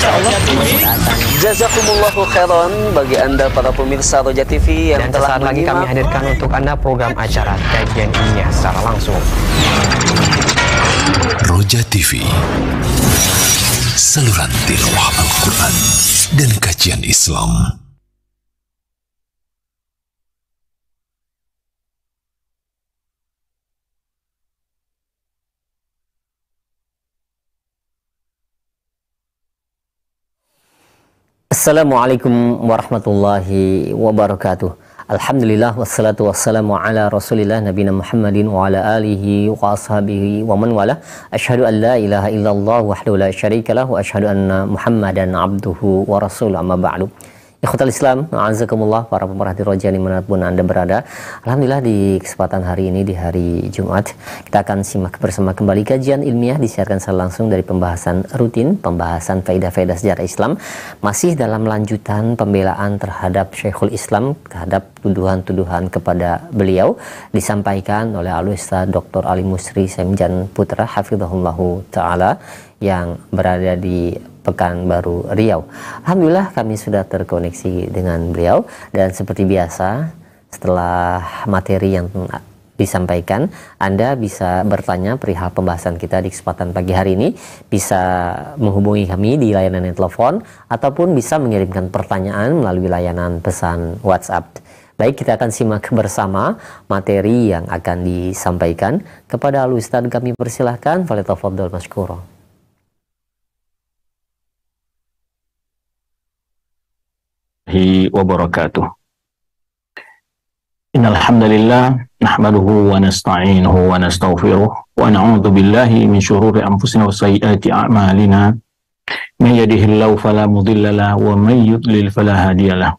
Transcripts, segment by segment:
insya Allah datang. Jazakumullahu khairan bagi Anda para pemirsa Roja TV yang Dan telah sesaat lagi kami hadirkan untuk Anda program acara kajian ilmiah secara langsung. Roja TV, saluran tilawah Al-Quran dan kajian Islam. Assalamualaikum warahmatullahi wabarakatuh. Alhamdulillah wassalatu wassalamu ala Rasulillah nabiyina Muhammadin wa ala alihi wa ashabihi wa man wala. Asyhadu an la ilaha illallah wahdahu la syarikalah wa asyhadu anna Muhammadan abduhu wa rasuluh, amma ba'du. Ikhwatal Islam, a'azakumullah, para pemerhati Roja dimanapun Anda berada. Alhamdulillah di kesempatan hari ini, di hari Jumat, kita akan simak bersama kembali kajian ilmiah disiarkan secara langsung dari pembahasan rutin, pembahasan faidah-faidah sejarah Islam, masih dalam lanjutan pembelaan terhadap Syekhul Islam, terhadap tuduhan-tuduhan kepada beliau disampaikan oleh Al-Ustaz Dr. Ali Musri Semjan Putra hafizahullahu ta'ala yang berada di Pekanbaru Riau. Alhamdulillah kami sudah terkoneksi dengan beliau, dan seperti biasa setelah materi yang disampaikan, Anda bisa bertanya perihal pembahasan kita di kesempatan pagi hari ini, bisa menghubungi kami di layanan telepon ataupun bisa mengirimkan pertanyaan melalui layanan pesan WhatsApp. Baik, kita akan simak bersama materi yang akan disampaikan. Kepada Al-Ustaz kami persilahkan, falyatafaddal masykura. Wabarakatuh. Innal hamdalillah nahmaduhu wa nasta'inuhu wa nastaghfiruh wa na'udzu billahi min shururi anfusina wa sayyiati a'malina. May yahdihillahu fala mudilla lahu wa may yudlil fala hadiya lahu.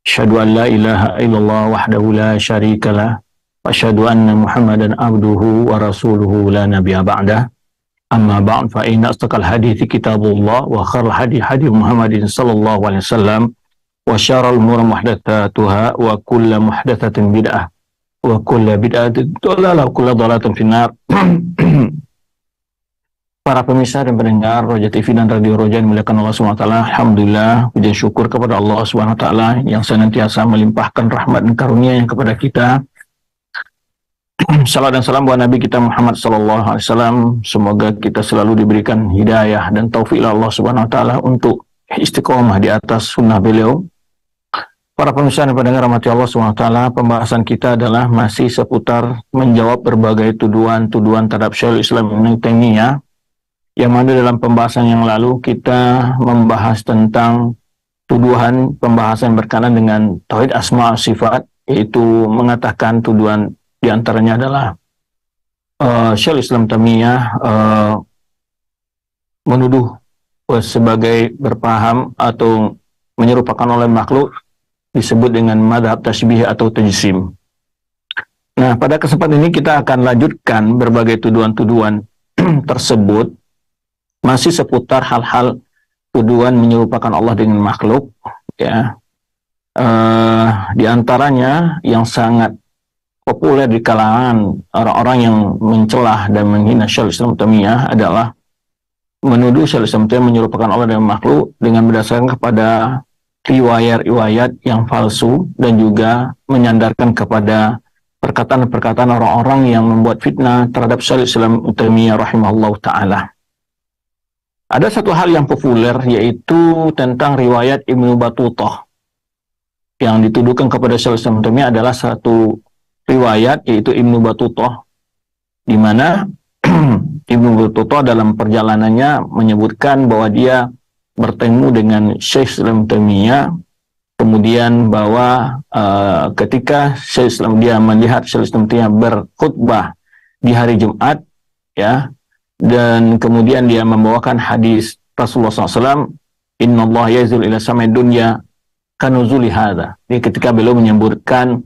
Asyhadu an la ilaha illallah wahdahu la syarika lah wa asyhadu anna Muhammadan abduhu wa rasuluhu la nabiyya ba'dah. Amma ba'd, fa inna asdaqal hadithi kitabullah wa khairal hadi hadi Muhammadin sallallahu alaihi wasallam wa syarrul umuri muhdatsatuha wa kullu muhdatsatin bid'ah wa kullu bid'atin dhalalah wa kullu dhalalatin finnar. Para pemirsa dan pendengar Roja TV dan Radio Roja yang dimuliakan Allah SWT, alhamdulillah, puji syukur kepada Allah SWT yang senantiasa melimpahkan rahmat dan karunia-Nya kepada kita. Salam dan salam buat Nabi kita Muhammad SAW. Semoga kita selalu diberikan hidayah dan taufik Allah SWT untuk istiqomah di atas sunnah beliau. Para pemirsa dan pendengar rahmati Allah SWT, pembahasan kita adalah masih seputar menjawab berbagai tuduhan-tuduhan terhadap Syekhul Islam Ibnu Taimiyah, yang mana dalam pembahasan yang lalu kita membahas tentang tuduhan pembahasan berkenaan dengan tauhid asma' sifat, yaitu mengatakan tuduhan diantaranya adalah Syekhul Islam Taimiyah menuduh sebagai berpaham atau menyerupakan oleh makhluk disebut dengan madhab tasbih atau tajsim. Nah, pada kesempatan ini kita akan lanjutkan berbagai tuduhan-tuduhan tersebut, masih seputar hal-hal tuduhan menyerupakan Allah dengan makhluk, ya. Di antaranya yang sangat populer di kalangan orang-orang yang mencelah dan menghina Syekhul Islam Taimiyah adalah menuduh Syekhul Islam Taimiyah menyerupakan Allah dengan makhluk dengan berdasarkan kepada riwayat-riwayat yang palsu, dan juga menyandarkan kepada perkataan-perkataan orang-orang yang membuat fitnah terhadap Syekhul Islam Taimiyah rahimahullah ta'ala. Ada satu hal yang populer, yaitu tentang riwayat Ibnu Battutah yang dituduhkan kepada Syekhul Islam Taimiyah. Adalah satu riwayat, yaitu Ibnu Battutah, di mana Ibnu Battutah dalam perjalanannya menyebutkan bahwa dia bertemu dengan Syekh Islam Taimiyah, kemudian bahwa ketika Syekh Islam, dia melihat Syekh Islam Taimiyah berkhutbah di hari Jumat, ya, dan kemudian dia membawakan hadis Rasulullah SAW, Inna Allah yazul ila samai dunya kanuzuli hadha. Jadi ketika beliau menyebutkan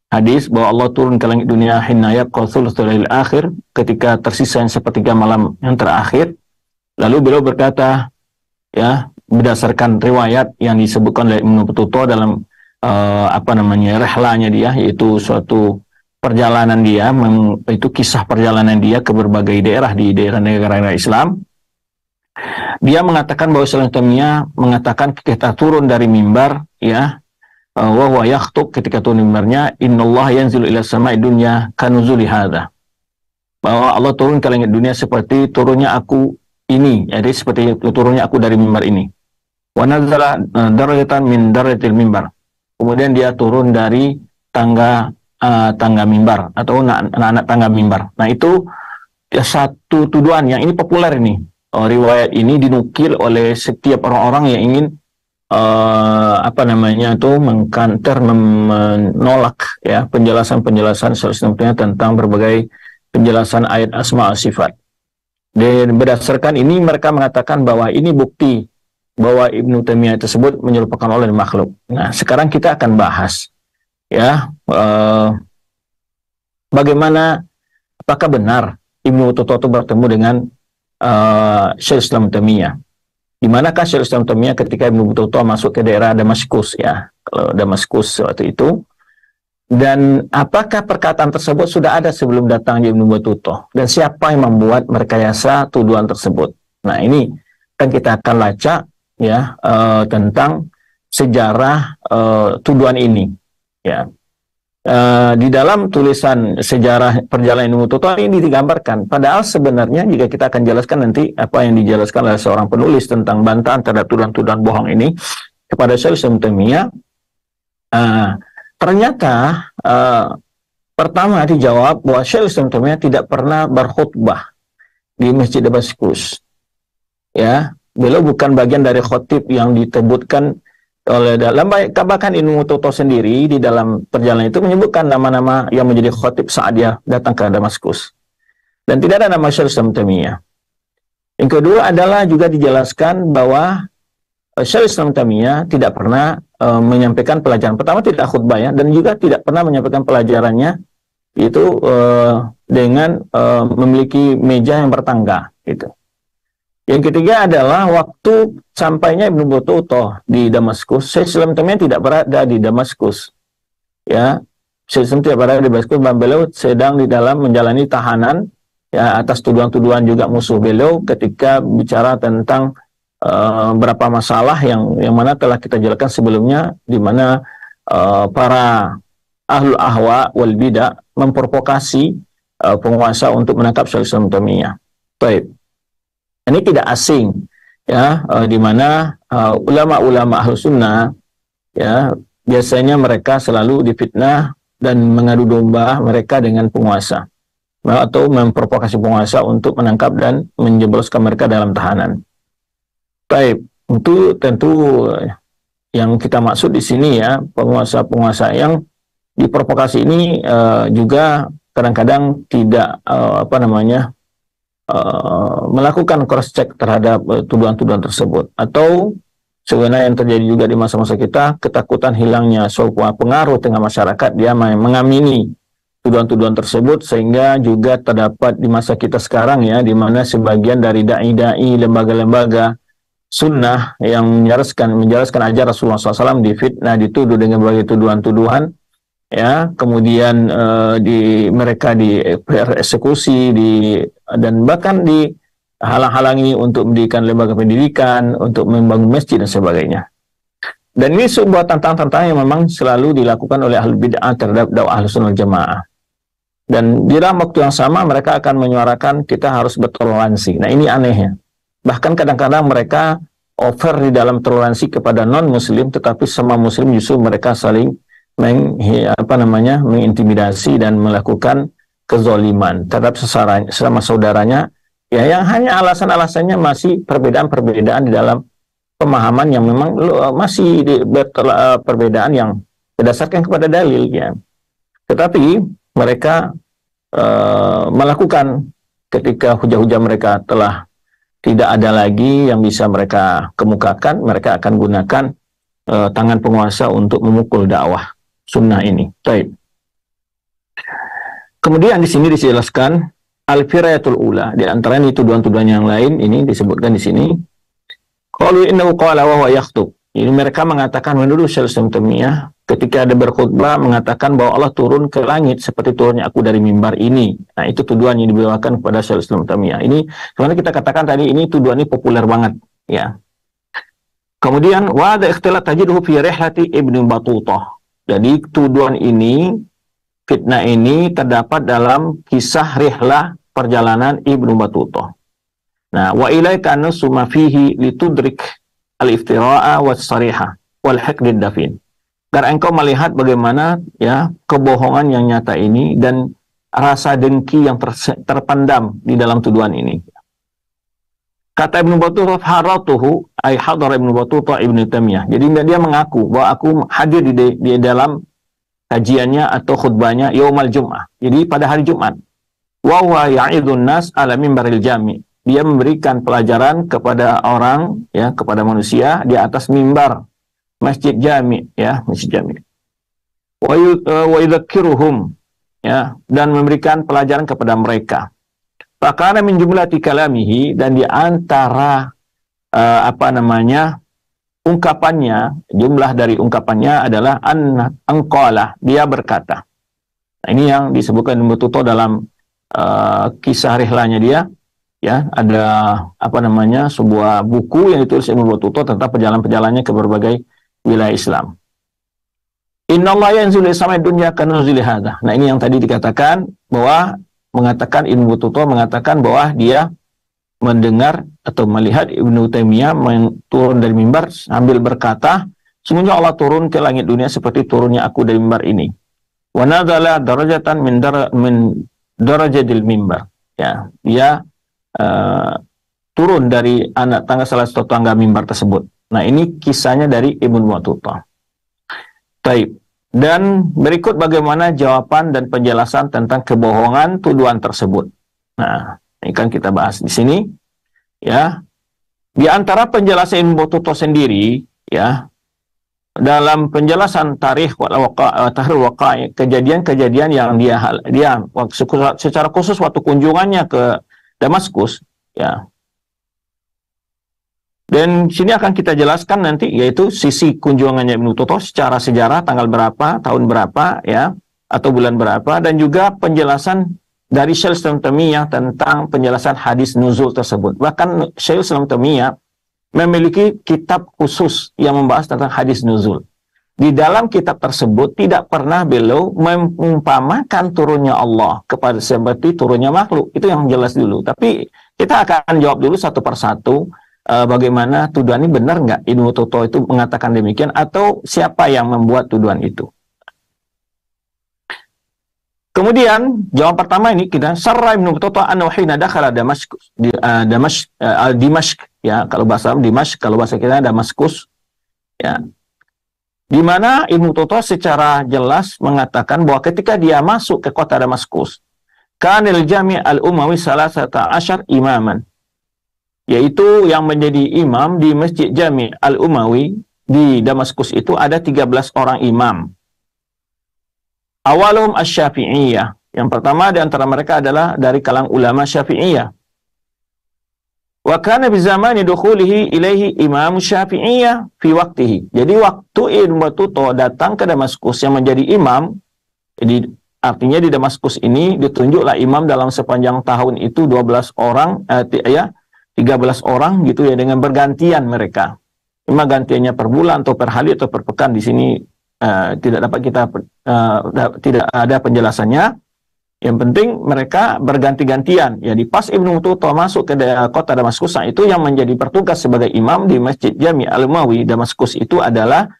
hadis bahwa Allah turun ke langit dunia hinna yabqa thuluthul lail akhir, ketika tersisa sepertiga malam yang terakhir, lalu beliau berkata, ya, berdasarkan riwayat yang disebutkan oleh Ibnu Battutah dalam rehlanya dia, yaitu suatu perjalanan dia, itu kisah perjalanan dia ke berbagai daerah di daerah negara Islam. Dia mengatakan bahwa Syaikhul Islam Taimiyah mengatakan ketika turun dari mimbar, ya, wa huwa yakhthub, ketika turun mimbarnya, innallaha yanzilu ila sama'i dunya kanuzuli hadza, bahwa Allah turun ke langit dunia seperti turunnya aku ini, jadi seperti turunnya aku dari mimbar ini. Wa nazala darajatan min darajatil mimbar, kemudian dia turun dari tangga mimbar atau anak tangga mimbar. Nah, itu ya satu tuduhan yang ini populer ini. Riwayat ini dinukil oleh setiap orang-orang yang ingin menolak ya penjelasan-penjelasan Syaikhul tentang berbagai penjelasan ayat asma wa sifat. Dan berdasarkan ini mereka mengatakan bahwa ini bukti bahwa Ibnu Taimiyah tersebut menyerupakan oleh makhluk. Nah, sekarang kita akan bahas ya bagaimana, apakah benar Ibnu Battuta bertemu dengan Syaikhul Islam Taimiyah. Di manakah Syaikhul Islam Taimiyah ketika Ibnu Battuta masuk ke daerah Damaskus, ya, kalau Damaskus waktu itu, dan apakah perkataan tersebut sudah ada sebelum datangnya Ibnu Battuta, dan siapa yang membuat merekayasa tuduhan tersebut. Nah, ini kan kita akan lacak ya tentang sejarah tuduhan ini, ya. Di dalam tulisan sejarah perjalanan Ibnu Battuta ini digambarkan. Padahal sebenarnya jika kita akan jelaskan nanti apa yang dijelaskan oleh seorang penulis tentang bantahan terhadap tuduhan-tuduhan bohong ini kepada Syaikhul Islam Taimiyah, ternyata pertama dijawab bahwa Syaikhul Islam Taimiyah tidak pernah berkhutbah di Masjid Damaskus. Ya, beliau bukan bagian dari khotib yang disebutkan oleh dalam, bahkan Ibnu Battuta sendiri di dalam perjalanan itu menyebutkan nama-nama yang menjadi khotib saat dia datang ke Damaskus, dan tidak ada nama Syaikhul Islam Taimiyah. Yang kedua adalah juga dijelaskan bahwa Syaikhul Islam Taimiyah tidak pernah menyampaikan pelajaran. Pertama, tidak khutbah ya, dan juga tidak pernah menyampaikan pelajarannya itu dengan memiliki meja yang bertangga gitu. Yang ketiga adalah waktu sampainya Ibnu Battuta di Damaskus, Syaikhul Islam Taimiyah tidak berada di Damaskus. Ya, Syaikhul Islam tidak berada di Damaskus, beliau sedang di dalam menjalani tahanan ya atas tuduhan-tuduhan juga musuh beliau ketika bicara tentang beberapa masalah yang mana telah kita jelaskan sebelumnya, di mana para ahlul ahwa wal bidah memprovokasi penguasa untuk menangkap Syaikhul Islam Taimiyah. Baik. Ini tidak asing ya, di mana ulama-ulama Ahlus Sunnah ya biasanya mereka selalu difitnah dan mengadu domba mereka dengan penguasa atau memprovokasi penguasa untuk menangkap dan menjebloskan mereka dalam tahanan. Baik, itu tentu yang kita maksud di sini ya, penguasa-penguasa yang diprovokasi ini juga kadang-kadang tidak melakukan cross check terhadap tuduhan-tuduhan tersebut, atau sebenarnya yang terjadi juga di masa-masa kita, ketakutan hilangnya sebuah pengaruh tengah masyarakat, dia mengamini tuduhan-tuduhan tersebut, sehingga juga terdapat di masa kita sekarang ya, di mana sebagian dari dai-dai, lembaga-lembaga sunnah yang menjelaskan ajaran Rasulullah SAW difitnah, dituduh dengan berbagai tuduhan-tuduhan ya, kemudian mereka dieksekusi, dan bahkan dihalang-halangi untuk mendirikan lembaga pendidikan, untuk membangun masjid dan sebagainya. Dan ini sebuah tantangan-tantangan yang memang selalu dilakukan oleh ahli bid'ah terhadap dakwah Ahlus Sunnah wal Jamaah. Dan di dalam waktu yang sama mereka akan menyuarakan kita harus bertoleransi. Nah, ini anehnya. Bahkan kadang-kadang mereka offer di dalam toleransi kepada non-muslim, tetapi sama muslim justru mereka saling mengintimidasi dan melakukan kezoliman terhadap sesama saudaranya ya, yang hanya alasan-alasannya masih perbedaan-perbedaan di dalam pemahaman yang memang masih perbedaan yang berdasarkan kepada dalil ya. Tetapi mereka melakukan ketika hujah-hujah mereka telah tidak ada lagi yang bisa mereka kemukakan, mereka akan gunakan tangan penguasa untuk memukul dakwah sunnah ini. Baik. Kemudian di sini dijelaskan al-firayatul ula, di antaranya tuduhan-tuduhan yang lain ini disebutkan di sini. Qalu innahu qala wa huwa yakhthub. Jadi mereka mengatakan menurut Syekh Islam Taimiyah ketika ada berkhutbah mengatakan bahwa Allah turun ke langit seperti turunnya aku dari mimbar ini. Nah, itu tuduhan yang dibawakan kepada Syekh Islam Taimiyah. Ini sebenarnya kita katakan tadi ini tuduhan ini populer banget, ya. Kemudian wa ada ikhtilat tajiduhu fi rihlati Ibnu Battutah. Jadi tuduhan ini, fitnah ini terdapat dalam kisah rihlah perjalanan Ibnu Battutah. Nah, wa ilaika nusuma fihi litudrik al-iftira'a was-sariha wal hiqdid dafin. Agar engkau melihat bagaimana ya kebohongan yang nyata ini dan rasa dengki yang terpendam di dalam tuduhan ini. Kata Ibnu Battutah, haratuhu ay hadar Ibnu Battutah Ibnu Taimiyah. Jadi dia mengaku bahwa aku hadir di dalam kajiannya atau khutbahnya yaumal Jum'ah. Jadi pada hari Jumat. Wa huwa ya'idun nas ala mimbaril jami'. Dia memberikan pelajaran kepada orang, ya, kepada manusia di atas mimbar masjid jami, ya, masjid jami. Wa yudzakiruhum, ya, dan memberikan pelajaran kepada mereka. Fakana min jumlati kalamihi, dan di antara ungkapannya, jumlah dari ungkapannya adalah anqala, dia berkata. Nah, ini yang disebutkan Ibnu Battutah dalam kisah rihlanya dia. Ya, ada sebuah buku yang ditulis Ibnu Battutah tentang perjalanan-perjalanannya ke berbagai wilayah Islam. Innallaha yanzilu ila samai dunya kanuzuli hadza. Nah, ini yang tadi dikatakan bahwa Ibnu Battutah mengatakan bahwa dia mendengar atau melihat Ibnu Taimiyah turun dari mimbar sambil berkata, sungguhnya Allah turun ke langit dunia seperti turunnya aku dari mimbar ini. Wa nadzala darajatan min darajatil mimbar. Ya, dia turun dari anak tangga salah satu tangga mimbar tersebut. Nah, ini kisahnya dari Ibnu Battutah. Baik. Dan berikut bagaimana jawaban dan penjelasan tentang kebohongan tuduhan tersebut. Nah, ini kan kita bahas di sini, ya. Di antara penjelasan Ibnu Battutah sendiri, ya, dalam penjelasan tarikh kejadian-kejadian yang dia secara khusus waktu kunjungannya ke Damaskus, ya. Dan sini akan kita jelaskan nanti, yaitu sisi kunjungannya Ibnu Battutah secara sejarah, tanggal berapa, tahun berapa, ya, atau bulan berapa, dan juga penjelasan dari Syekh Islam Taimiyah tentang penjelasan hadis nuzul tersebut. Bahkan Syekh Islam Taimiyah memiliki kitab khusus yang membahas tentang hadis nuzul. Di dalam kitab tersebut tidak pernah beliau mengumpamakan turunnya Allah kepada seperti turunnya makhluk. Itu yang jelas dulu. Tapi kita akan jawab dulu satu persatu bagaimana tuduhan ini benar nggak Ibnu Battutah itu mengatakan demikian, atau siapa yang membuat tuduhan itu. Kemudian jawaban pertama ini kita sarra Ibnu Battutah annahu hina dakhala Damaskus Dimashq, ya, kalau bahasa Dimashq, kalau bahasa kita Damaskus, ya. Di mana Ibnu Battutah secara jelas mengatakan bahwa ketika dia masuk ke kota Damaskus, kanil jami' al-umawi salasata asyar imaman, yaitu yang menjadi imam di Masjid Jami' al-Umawi di Damaskus itu ada 13 orang imam. Awalum asy-Syafi'iyah, yang pertama di antara mereka adalah dari kalangan ulama Syafi'iyah. Wa kana bi zamani dukhulihi ilaihi imam Syafi'iyah fi waqtihi. Jadi waktu Ibnu Battutah datang ke Damaskus yang menjadi imam, jadi artinya di Damaskus ini ditunjuklah imam dalam sepanjang tahun itu 12 orang, 13 orang gitu ya, dengan bergantian mereka. Cuma gantiannya per bulan atau per hari atau per pekan, di sini tidak dapat kita tidak ada penjelasannya. Yang penting mereka berganti-gantian. Ya, di pas Ibnu Battutah masuk ke kota Damaskus, itu yang menjadi bertugas sebagai imam di Masjid Jami' al-Umawi Damaskus itu adalah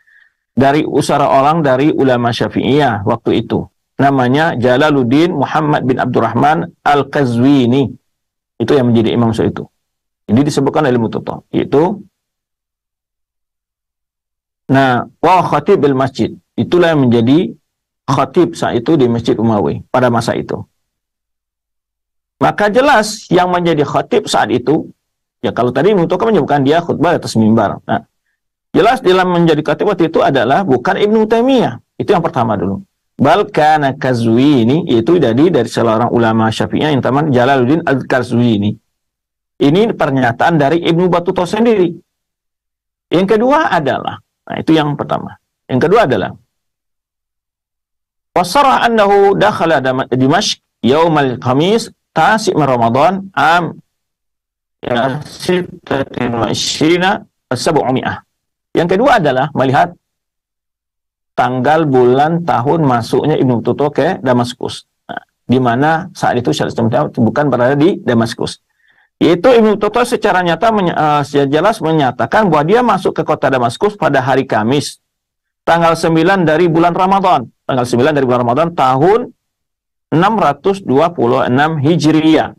dari orang dari ulama Syafi'iyah waktu itu. Namanya Jalaluddin Muhammad bin Abdurrahman Al-Qazwini. Itu yang menjadi imam saat itu. Ini disebutkan oleh Ibnu Battutah. Itu wa khatib al-masjid. Itulah yang menjadi khatib saat itu di Masjid Umawi pada masa itu. Maka jelas yang menjadi khatib saat itu, ya kalau tadi Ibnu Battutah menyebutkan dia khutbah atas mimbar. Nah, jelas dalam menjadi khatib waktu itu adalah bukan Ibnu Taimiyah. Itu yang pertama dulu. Bal kana Qazwini, itu dari seorang ulama Syafi'iyah yang namanya Jalaluddin Al-Qazwini. Ini pernyataan dari Ibnu Battutah sendiri. Yang kedua adalah Nah, itu yang pertama. Yang kedua adalah wasarah annahu dakhala Dimashq yaumal khamis tasi' min Ramadan am ya 26 700. Yang kedua adalah melihat tanggal, bulan, tahun masuknya Ibnu Battuta ke Damaskus. Nah, di mana saat itu Syekh Islam bukan berada di Damaskus. Yaitu Ibnu Battuta secara nyata jelas menyatakan bahwa dia masuk ke kota Damaskus pada hari Kamis, tanggal 9 dari bulan Ramadan. Tanggal 9 dari bulan Ramadan tahun 626 Hijriyah.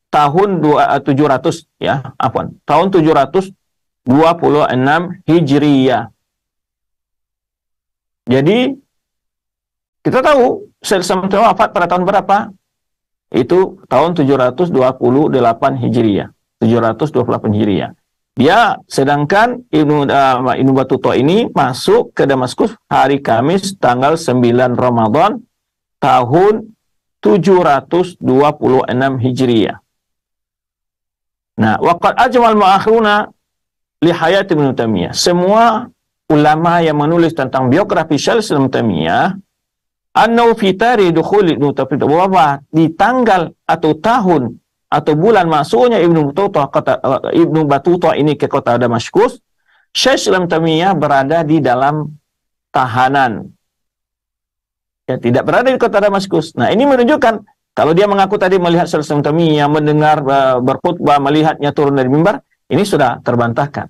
Tahun 700 ya, tahun 726 Hijriyah. Jadi kita tahu Syekh Islam wafat pada tahun berapa? Itu tahun 728 Hijriyah. 728 Hijriyah. Dia sedangkan Ibnu Battuta ini masuk ke Damaskus hari Kamis tanggal 9 Ramadan tahun 726 Hijriyah. Nah, waqad ajmal ma'akhuna li hayat Ibnu Taimiyah. Semua ulama yang menulis tentang biografi Syekh Islam Taimiyah annahu fi tarikh dukhul Ibnu Taimiyah, bahwa di tanggal atau tahun atau bulan masuknya Ibnu Battuta ini ke kota Damaskus, Syekh Islam Taimiyah berada di dalam tahanan. Ya, tidak berada di kota Damaskus. Nah, ini menunjukkan kalau dia mengaku tadi melihat Syekh Islam Taimiyah, mendengar berkhutbah, melihatnya turun dari mimbar, ini sudah terbantahkan.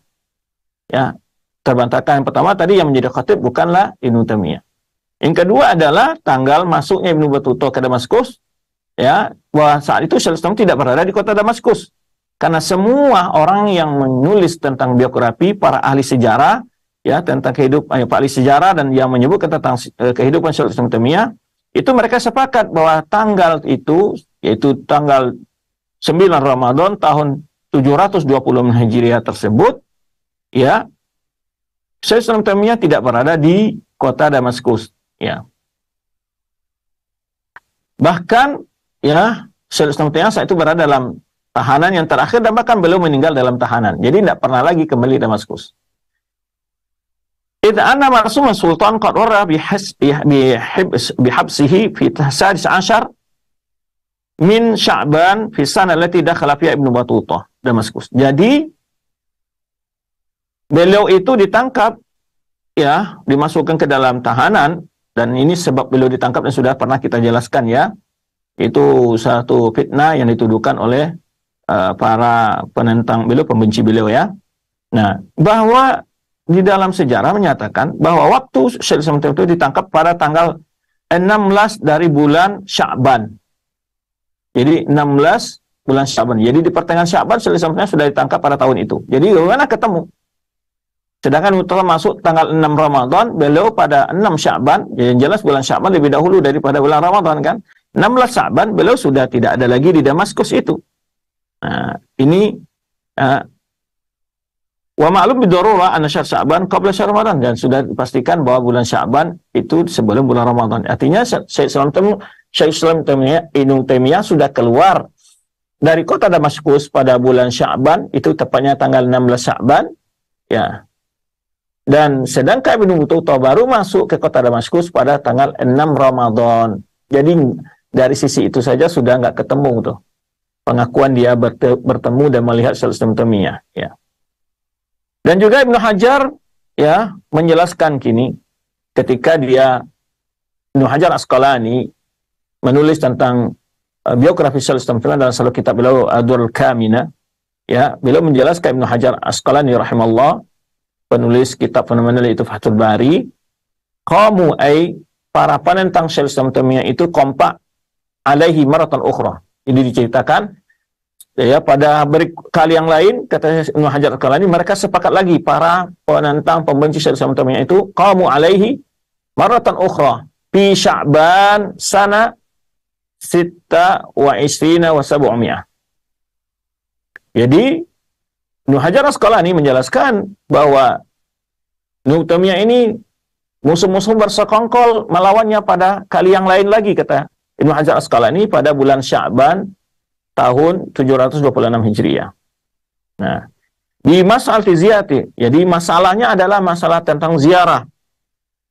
Ya, terbantahkan. Yang pertama tadi yang menjadi khatib bukanlah Ibnu Taimiyah. Yang kedua adalah tanggal masuknya Ibnu Battuta ke Damaskus, ya, bahwa saat itu Syekh Islam tidak berada di kota Damaskus. Karena semua orang yang menulis tentang biografi para ahli sejarah, ya, tentang kehidupan para ahli sejarah dan yang menyebutkan tentang kehidupan Syekh Islam Taimiyah, itu mereka sepakat bahwa tanggal itu, yaitu tanggal 9 Ramadan tahun 720 Hijriah tersebut, ya, Syekh Islam Taimiyah tidak berada di kota Damaskus, ya. Bahkan, ya, Syekh Islam Taimiyah saat itu berada dalam tahanan yang terakhir dan bahkan beliau meninggal dalam tahanan. Jadi tidak pernah lagi kembali Damaskus. Idza anna Ma'sum Sultan qad wara bihabsihi fi 16 min Sya'ban fi sana allati dakhala fiha Ibnu Battuta Damaskus. Jadi beliau itu ditangkap, ya, dimasukkan ke dalam tahanan, dan ini sebab beliau ditangkap dan sudah pernah kita jelaskan, ya. Itu satu fitnah yang dituduhkan oleh para penentang beliau, pembenci beliau, ya. Nah, bahwa di dalam sejarah menyatakan bahwa waktu Syekh Islam itu ditangkap pada tanggal 16 dari bulan Sya'ban. Jadi 16 bulan Sya'ban. Jadi di pertengahan Sya'ban Syekh Islam sudah ditangkap pada tahun itu. Jadi bagaimana ketemu? Sedangkan Mu'talah masuk tanggal 6 Ramadan, beliau pada 6 Sya'ban. Yang jelas bulan Sya'ban lebih dahulu daripada bulan Ramadan, kan? 16 Sya'ban beliau sudah tidak ada lagi di Damaskus itu. Nah, ini wa ma'lum bidarurah anna syahr Sya'ban qabla syahr Ramadan, dan sudah dipastikan bahwa bulan Sya'ban itu sebelum bulan Ramadan. Artinya Syekh Islam Taimiyah, Ibnu Taimiyah sudah keluar dari kota Damaskus pada bulan Sya'ban, itu tepatnya tanggal 16 Sya'ban, ya. Dan sedangkan Ibnu Battuta baru masuk ke kota Damaskus pada tanggal 6 Ramadan. Jadi dari sisi itu saja sudah nggak ketemu tuh pengakuan dia bertemu dan melihat Syekh Islam Taimiyah, ya. Dan juga Ibnu Hajar, ya, menjelaskan kini ketika Ibnu Hajar Asqalani menulis tentang biografi Syekh Islam Taimiyah dalam salah kitab beliau Ad-Durrul Kamina, ya, beliau menjelaskan, Ibnu Hajar Asqalani rahimahullah, penulis kitab fenomenal itu Fathul Bari, qamu para penentang Syekh Islam Taimiyah itu kompak alaihi maratan ukhra. Ini diceritakan, ya, pada kali yang lain, kata Ibnu Hajar Asqalani, mereka sepakat lagi, para penentang pembenci Syekh Islam Taimiyah itu qamu alaihi maratan ukhra fi Sya'ban sana 26 wa 700. Jadi Ibnu Hajar Asqalani menjelaskan bahwa Ibnu Taimiyah ini musuh-musuh bersekongkol melawannya pada kali yang lain lagi, kata Ibnu Hajar Asqalani, pada bulan Sya'ban tahun 726 Hijriah. Nah, Di masalah ziyarati, jadi masalahnya adalah masalah tentang ziarah.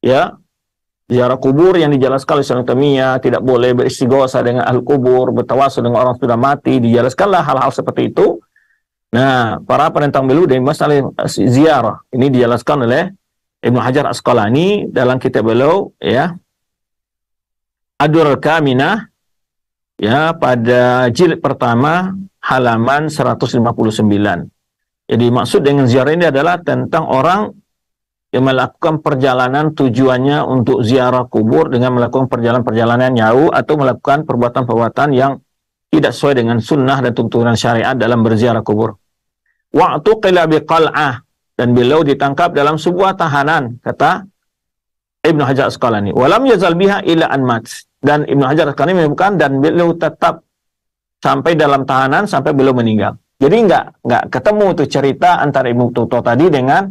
Ya, ziarah kubur yang dijelaskan oleh Islam Taimiyah, tidak boleh beristighosa dengan ahli kubur, bertawasul dengan orang sudah mati, dijelaskanlah hal-hal seperti itu. Nah, para penentang beliau dari masalah ziarah ini dijelaskan oleh Ibnu Hajar Asqalani dalam kitab beliau, ya, Ad-Durrul Kaminah, ya, pada jilid pertama halaman 159. Jadi maksud dengan ziarah ini adalah tentang orang yang melakukan perjalanan tujuannya untuk ziarah kubur dengan melakukan perjalanan-perjalanan jauh atau melakukan perbuatan-perbuatan yang tidak sesuai dengan sunnah dan tuntunan syariat dalam berziarah kubur. Wa'tu qila biqal'ah, dan beliau ditangkap dalam sebuah tahanan, kata Ibnu Hajar Asqalani. Walam yazal biha ila an mat, dan Ibnu Hajar Asqalani menyebutkan dan beliau tetap sampai dalam tahanan sampai beliau meninggal. Jadi enggak ketemu tuh cerita antara Ibnu Tuto tadi dengan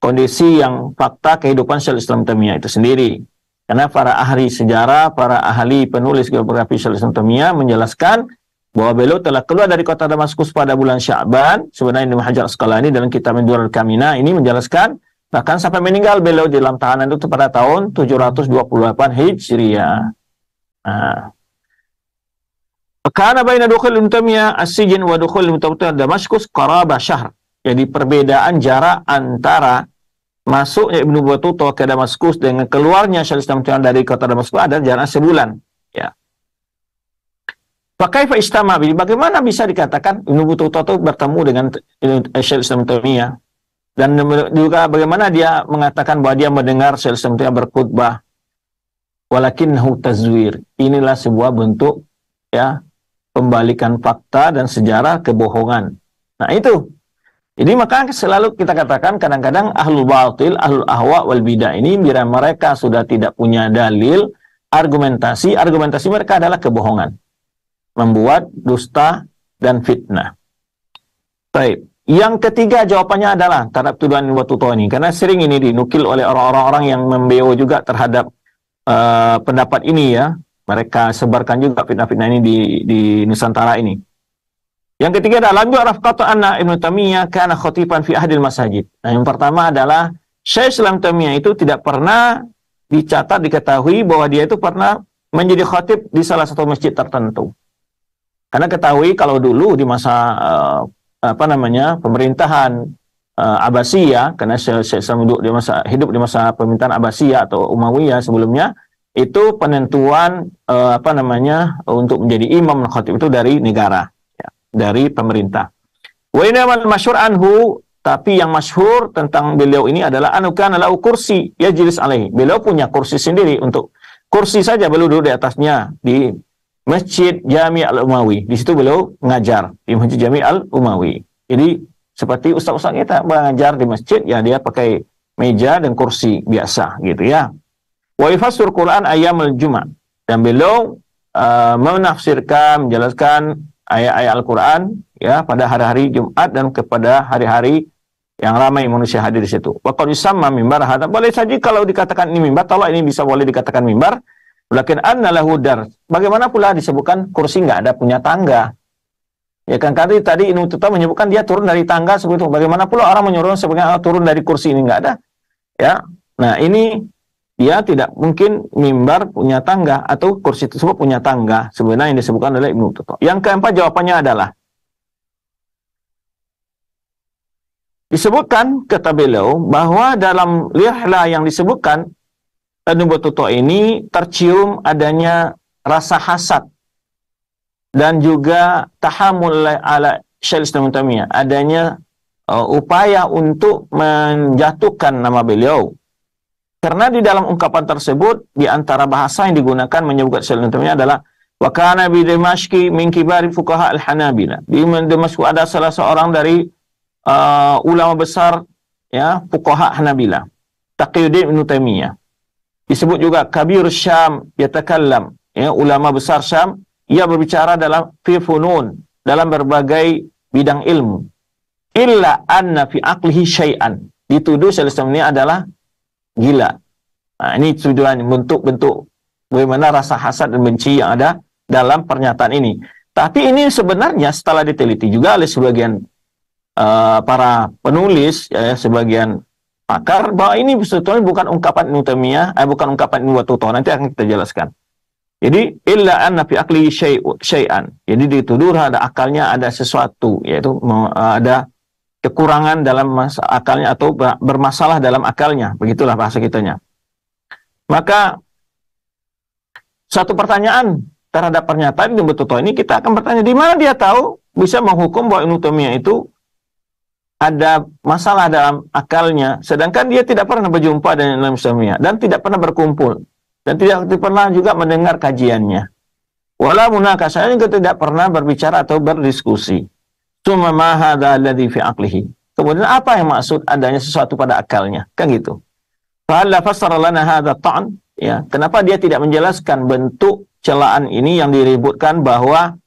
kondisi yang fakta kehidupan Syekhul Islam Taimiyah itu sendiri. Karena para ahli sejarah, para ahli penulis biografi Syekhul Islam Taimiyah menjelaskan bahwa beliau telah keluar dari kota Damaskus pada bulan Sya'ban. Sebenarnya Ibnu Hajar Asqalani dalam kitab Ad-Durrul Kaminah ini menjelaskan bahkan sampai meninggal beliau di dalam tahanan itu pada tahun 728 Hijriah. Karena baina dukhul Ibnu Taimiyah as-sijn wa dukhul Ibnu Taimiyah Damaskus qaraba syahr. Jadi perbedaan jarak antara masuknya Ibnu Battuta ke Damaskus dengan keluarnya Syekhul Islam Taimiyah dari kota Damaskus ada jarak sebulan. Ya. Fakaifa istama bi, bagaimana bisa dikatakan Ibnu Battuta itu bertemu dengan Syekhul Islam Taimiyah, dan juga bagaimana dia mengatakan bahwa dia mendengar Syekhul Islam Taimiyah berkhutbah, walakinnahu tazwir. Inilah sebuah bentuk, ya, pembalikan fakta dan sejarah kebohongan. Nah itu. Jadi maka selalu kita katakan kadang-kadang ahlul batil, ahlul ahwa wal bidah ini bila mereka sudah tidak punya dalil, argumentasi mereka adalah kebohongan, membuat dusta dan fitnah. Baik. Yang ketiga jawabannya adalah terhadap tuduhan Ibnu Battuta ini, karena sering ini dinukil oleh orang-orang yang membeo juga terhadap pendapat ini, ya. Mereka sebarkan juga fitnah-fitnah ini di Nusantara ini. Yang ketiga adalah bi'raf qata'anna Ibnu Taimiyah kana khatifan fi ahdil masajid. Nah, yang pertama adalah Syekh Islam Taimiyah itu tidak pernah dicatat, diketahui bahwa dia itu pernah menjadi khatib di salah satu masjid tertentu. Karena ketahui kalau dulu di masa pemerintahan Abbasiyah, karena Syekh Islam hidup di masa pemerintahan Abbasiyah atau Umayyah sebelumnya, itu penentuan untuk menjadi imam khatib itu dari negara, ya, dari pemerintah. Wa inamal masyhur anhu, tapi yang masyhur tentang beliau ini adalah kana lahu kursi yajlis alaihi. Beliau punya kursi sendiri, untuk kursi saja beliau duduk di atasnya di Masjid Jami' Al-Umawi. Di situ beliau mengajar di Masjid Jami' Al-Umawi. Jadi seperti ustaz-ustaz kita mengajar di masjid, ya dia pakai meja dan kursi biasa gitu, ya. Wa yufassir Quran ayyamul Jumat, dan beliau menafsirkan, menjelaskan ayat-ayat Al-Quran, ya, pada hari-hari Jumat dan kepada hari-hari yang ramai manusia hadir di situ. Wa qad yusamma mimbar hadza, boleh saja kalau dikatakan ini mimbar, tolak ini bisa boleh dikatakan mimbar. Lakin anna lahu dar, bagaimana pula disebutkan kursi nggak ada punya tangga? Ya kan, tadi Ibnu Tuta menyebutkan dia turun dari tangga seperti itu. Bagaimana pula orang menyuruh sebagai turun dari kursi, ini nggak ada, ya. Nah, ini dia tidak mungkin mimbar punya tangga atau kursi tersebut punya tangga, sebenarnya yang disebutkan oleh Ibnu Tuta. Yang keempat jawabannya adalah disebutkan kata beliau bahwa dalam rihlah yang disebutkan Ibnu Battuta ini tercium adanya rasa hasad dan juga tahammul ala Syekh Islam Taimiyah, adanya upaya untuk menjatuhkan nama beliau. Karena di dalam ungkapan tersebut, di antara bahasa yang digunakan menyebutkan Syekh Islam Taimiyah adalah wa kana bi Dimashqi min kibari fuqaha al-Hanabilah. Di Damaskus ada salah seorang dari ulama besar, ya, fuqaha Hanabilah, Taqiyuddin Ibnu Taimiyah. Disebut juga Kabir Syam yatakallam, ya, ulama besar Syam, ia berbicara dalam fi funun, dalam berbagai bidang ilmu. Illa anna fi aqlihi syai'an, dituduh Syekh Islam ini adalah gila. Nah, ini tuduhan, bentuk-bentuk bagaimana rasa hasad dan benci yang ada dalam pernyataan ini. Tapi ini sebenarnya setelah diteliti juga oleh sebagian para penulis, ya, sebagian pakar, bahwa ini sebetulnya bukan ungkapan Ibnu Taimiyah, bukan ungkapan Ibnu Battutah. Nanti akan kita jelaskan. Jadi illa anna fi aqli syai'an. Jadi dituduh ada akalnya ada sesuatu, yaitu ada kekurangan dalam akalnya atau bermasalah dalam akalnya. Begitulah bahasa kitanya. Maka satu pertanyaan terhadap pernyataan Ibnu Battutah ini, kita akan bertanya, di mana dia tahu bisa menghukum bahwa Ibnu Taimiyah itu ada masalah dalam akalnya, sedangkan dia tidak pernah berjumpa dengan Ibnu Taimiyah dan tidak pernah berkumpul dan tidak pernah juga mendengar kajiannya. Wala munakasahnya juga tidak pernah berbicara atau berdiskusi. Summa ma hadza alladhi fi aqlihi. Kemudian apa yang maksud adanya sesuatu pada akalnya? Kan gitu. Fa hal fassara lana hadza ta'n? Ya, kenapa dia tidak menjelaskan bentuk celaan ini yang diributkan bahwa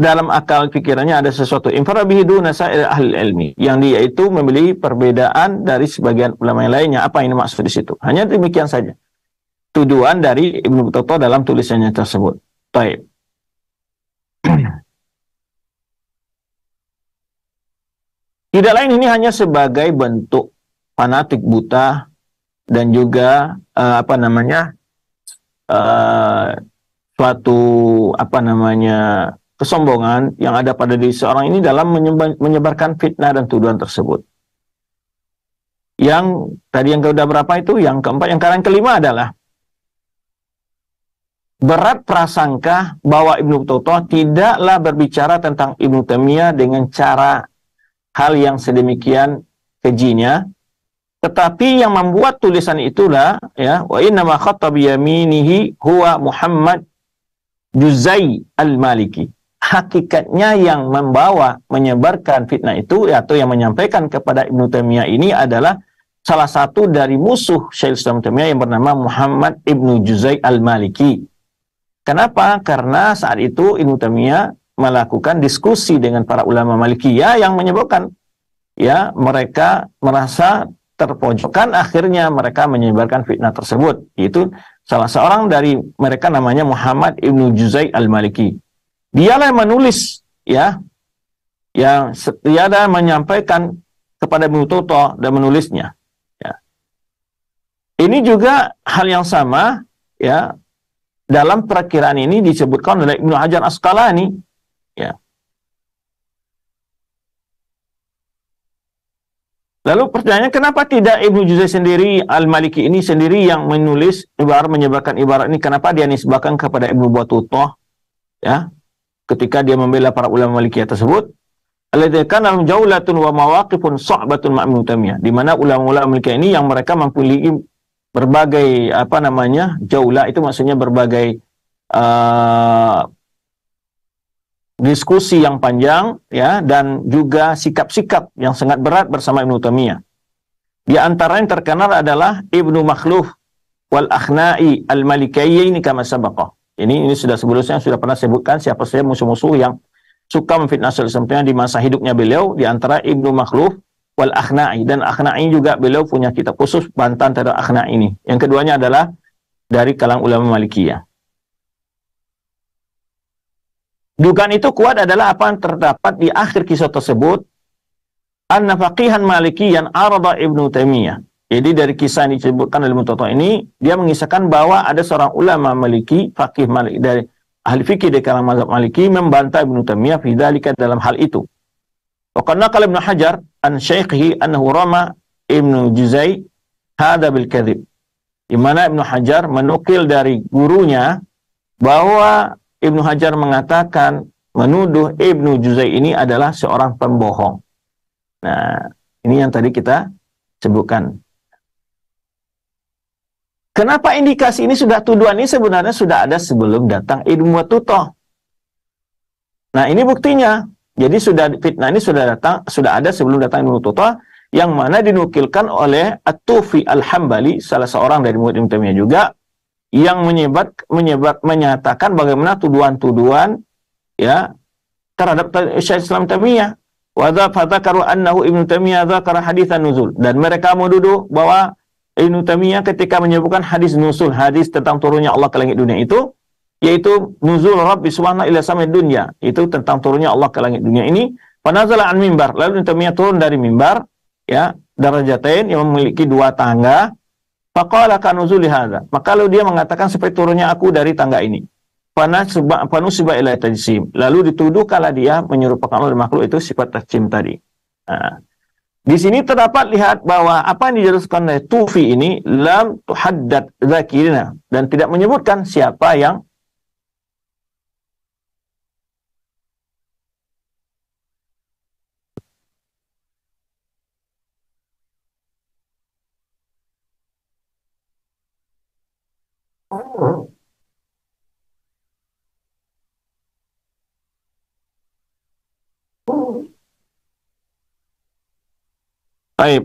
dalam akal pikirannya ada sesuatu infarabihi duna sa'ir ahli ilmi, yang dia itu memiliki perbedaan dari sebagian ulama yang lainnya. Apa ini maksud di situ? Hanya demikian saja tuduhan dari Ibnu Battutah dalam tulisannya tersebut. Baik. Tidak lain, ini hanya sebagai bentuk fanatik buta dan juga suatu kesombongan yang ada pada diri seorang ini dalam menyebarkan fitnah dan tuduhan tersebut. Yang tadi yang kedua berapa itu? Yang keempat. Yang kelima adalah berat prasangka bahwa Ibnu Battutah tidaklah berbicara tentang Ibnu Taimiyah dengan cara hal yang sedemikian kejinya, tetapi yang membuat tulisan itulah, ya, wa inna ma khatta bi yaminihi huwa Muhammad Juzai al-Maliki. Hakikatnya yang menyebarkan fitnah itu, atau yang menyampaikan kepada Ibnu Taimiyah ini adalah salah satu dari musuh Syekhul Islam Taimiyah yang bernama Muhammad Ibnu Juzai al-Maliki. Kenapa? Karena saat itu Ibnu Taimiyah melakukan diskusi dengan para ulama Malikiyah yang menyebabkan, ya, mereka merasa terpojokkan, akhirnya mereka menyebarkan fitnah tersebut. Itu salah seorang dari mereka namanya Muhammad Ibnu Juzai al-Maliki. Dialah yang menulis, ya, yang setiada menyampaikan kepada Ibnu Battutah dan menulisnya. Ya. Ini juga hal yang sama, ya, dalam perakiraan ini disebutkan oleh Ibnu Hajar Asqalani. Ya. Lalu pertanyaannya, kenapa tidak Ibnu Juzai sendiri, Al-Maliki ini sendiri yang menulis ibarat, menyebarkan ibarat ini? Kenapa dia nisbahkan kepada Ibnu Battutah, ya, ketika dia membela para ulama Malikiyah tersebut? Alladzina kana lahum jaulatun wa mawaqifun sa'batun ma' Ibnu Taimiyah, di mana ulama-ulama Malikiyah ini yang mereka memiliki berbagai jaulah, itu maksudnya berbagai diskusi yang panjang, ya, dan juga sikap-sikap yang sangat berat bersama Ibnu Taimiyah. Di antara yang terkenal adalah Ibnu Makhluf wal Akhna'i al-Malikiyyin kama sabaqah. Ini sudah sebelumnya sudah pernah sebutkan siapa saja musuh-musuh yang suka memfitnah Islam di masa hidupnya beliau, di antara Ibnu Makhluf wal Akhna'i, dan Akhna'i juga beliau punya kitab khusus bantahan terhadap Akhna'i ini. Yang keduanya adalah dari kalangan ulama Malikiyah. Dugaan itu kuat adalah apa yang terdapat di akhir kisah tersebut, anna faqihan malikiyan arada Ibnu Taimiyah. Jadi dari kisah yang disebutkan oleh Ibnu Battutah ini, dia mengisahkan bahwa ada seorang ulama Maliki, faqih Maliki, dari ahli fikih dari kalangan mazhab Maliki, membantah Ibnu Taimiyah fi dzalika, dalam hal itu. Wa qala Ibnu Hajar an syaikhihi annahu rama Ibnu Juzai hadza bil kadzib. Di mana Ibnu Hajar menukil dari gurunya bahwa Ibnu Hajar mengatakan, menuduh Ibnu Juzai ini adalah seorang pembohong. Nah, ini yang tadi kita sebutkan. Kenapa indikasi ini tuduhan ini sebenarnya sudah ada sebelum datang Ibnu Battutah. Nah, ini buktinya. Jadi fitnah ini sudah ada sebelum datang Ibnu Battutah, yang mana dinukilkan oleh At-Tufi Al-Hambali, salah seorang dari murid Ibnu Taimiyah juga, yang menyatakan bagaimana tuduhan-tuduhan, ya, terhadap Syekh Islam Taimiyah. Wa dzakaru annahu Ibnu Taimiyah dzakara haditsan nuzul, dan mereka menuduh bahwa Ibnu Taimiyah ketika menyebutkan hadis nusul, hadis tentang turunnya Allah ke langit dunia itu, yaitu nuzul Rabbi subhanahu ila samai dunya, itu tentang turunnya Allah ke langit dunia ini. Panazala an mimbar, lalu Ibnu Taimiyah turun dari mimbar, ya, darajatain yang memiliki 2 tangga. Faqala kanuzuli hadza, maka lalu dia mengatakan seperti turunnya aku dari tangga ini. Panusiba ila tajsim, lalu dituduhkanlah dia menyerupakan Allah makhluk, itu sifat tajsim tadi. Nah, di sini terdapat lihat bahwa apa yang dijelaskan oleh Tufi ini lam tuhaddad zakirina, dan tidak menyebutkan siapa yang baik,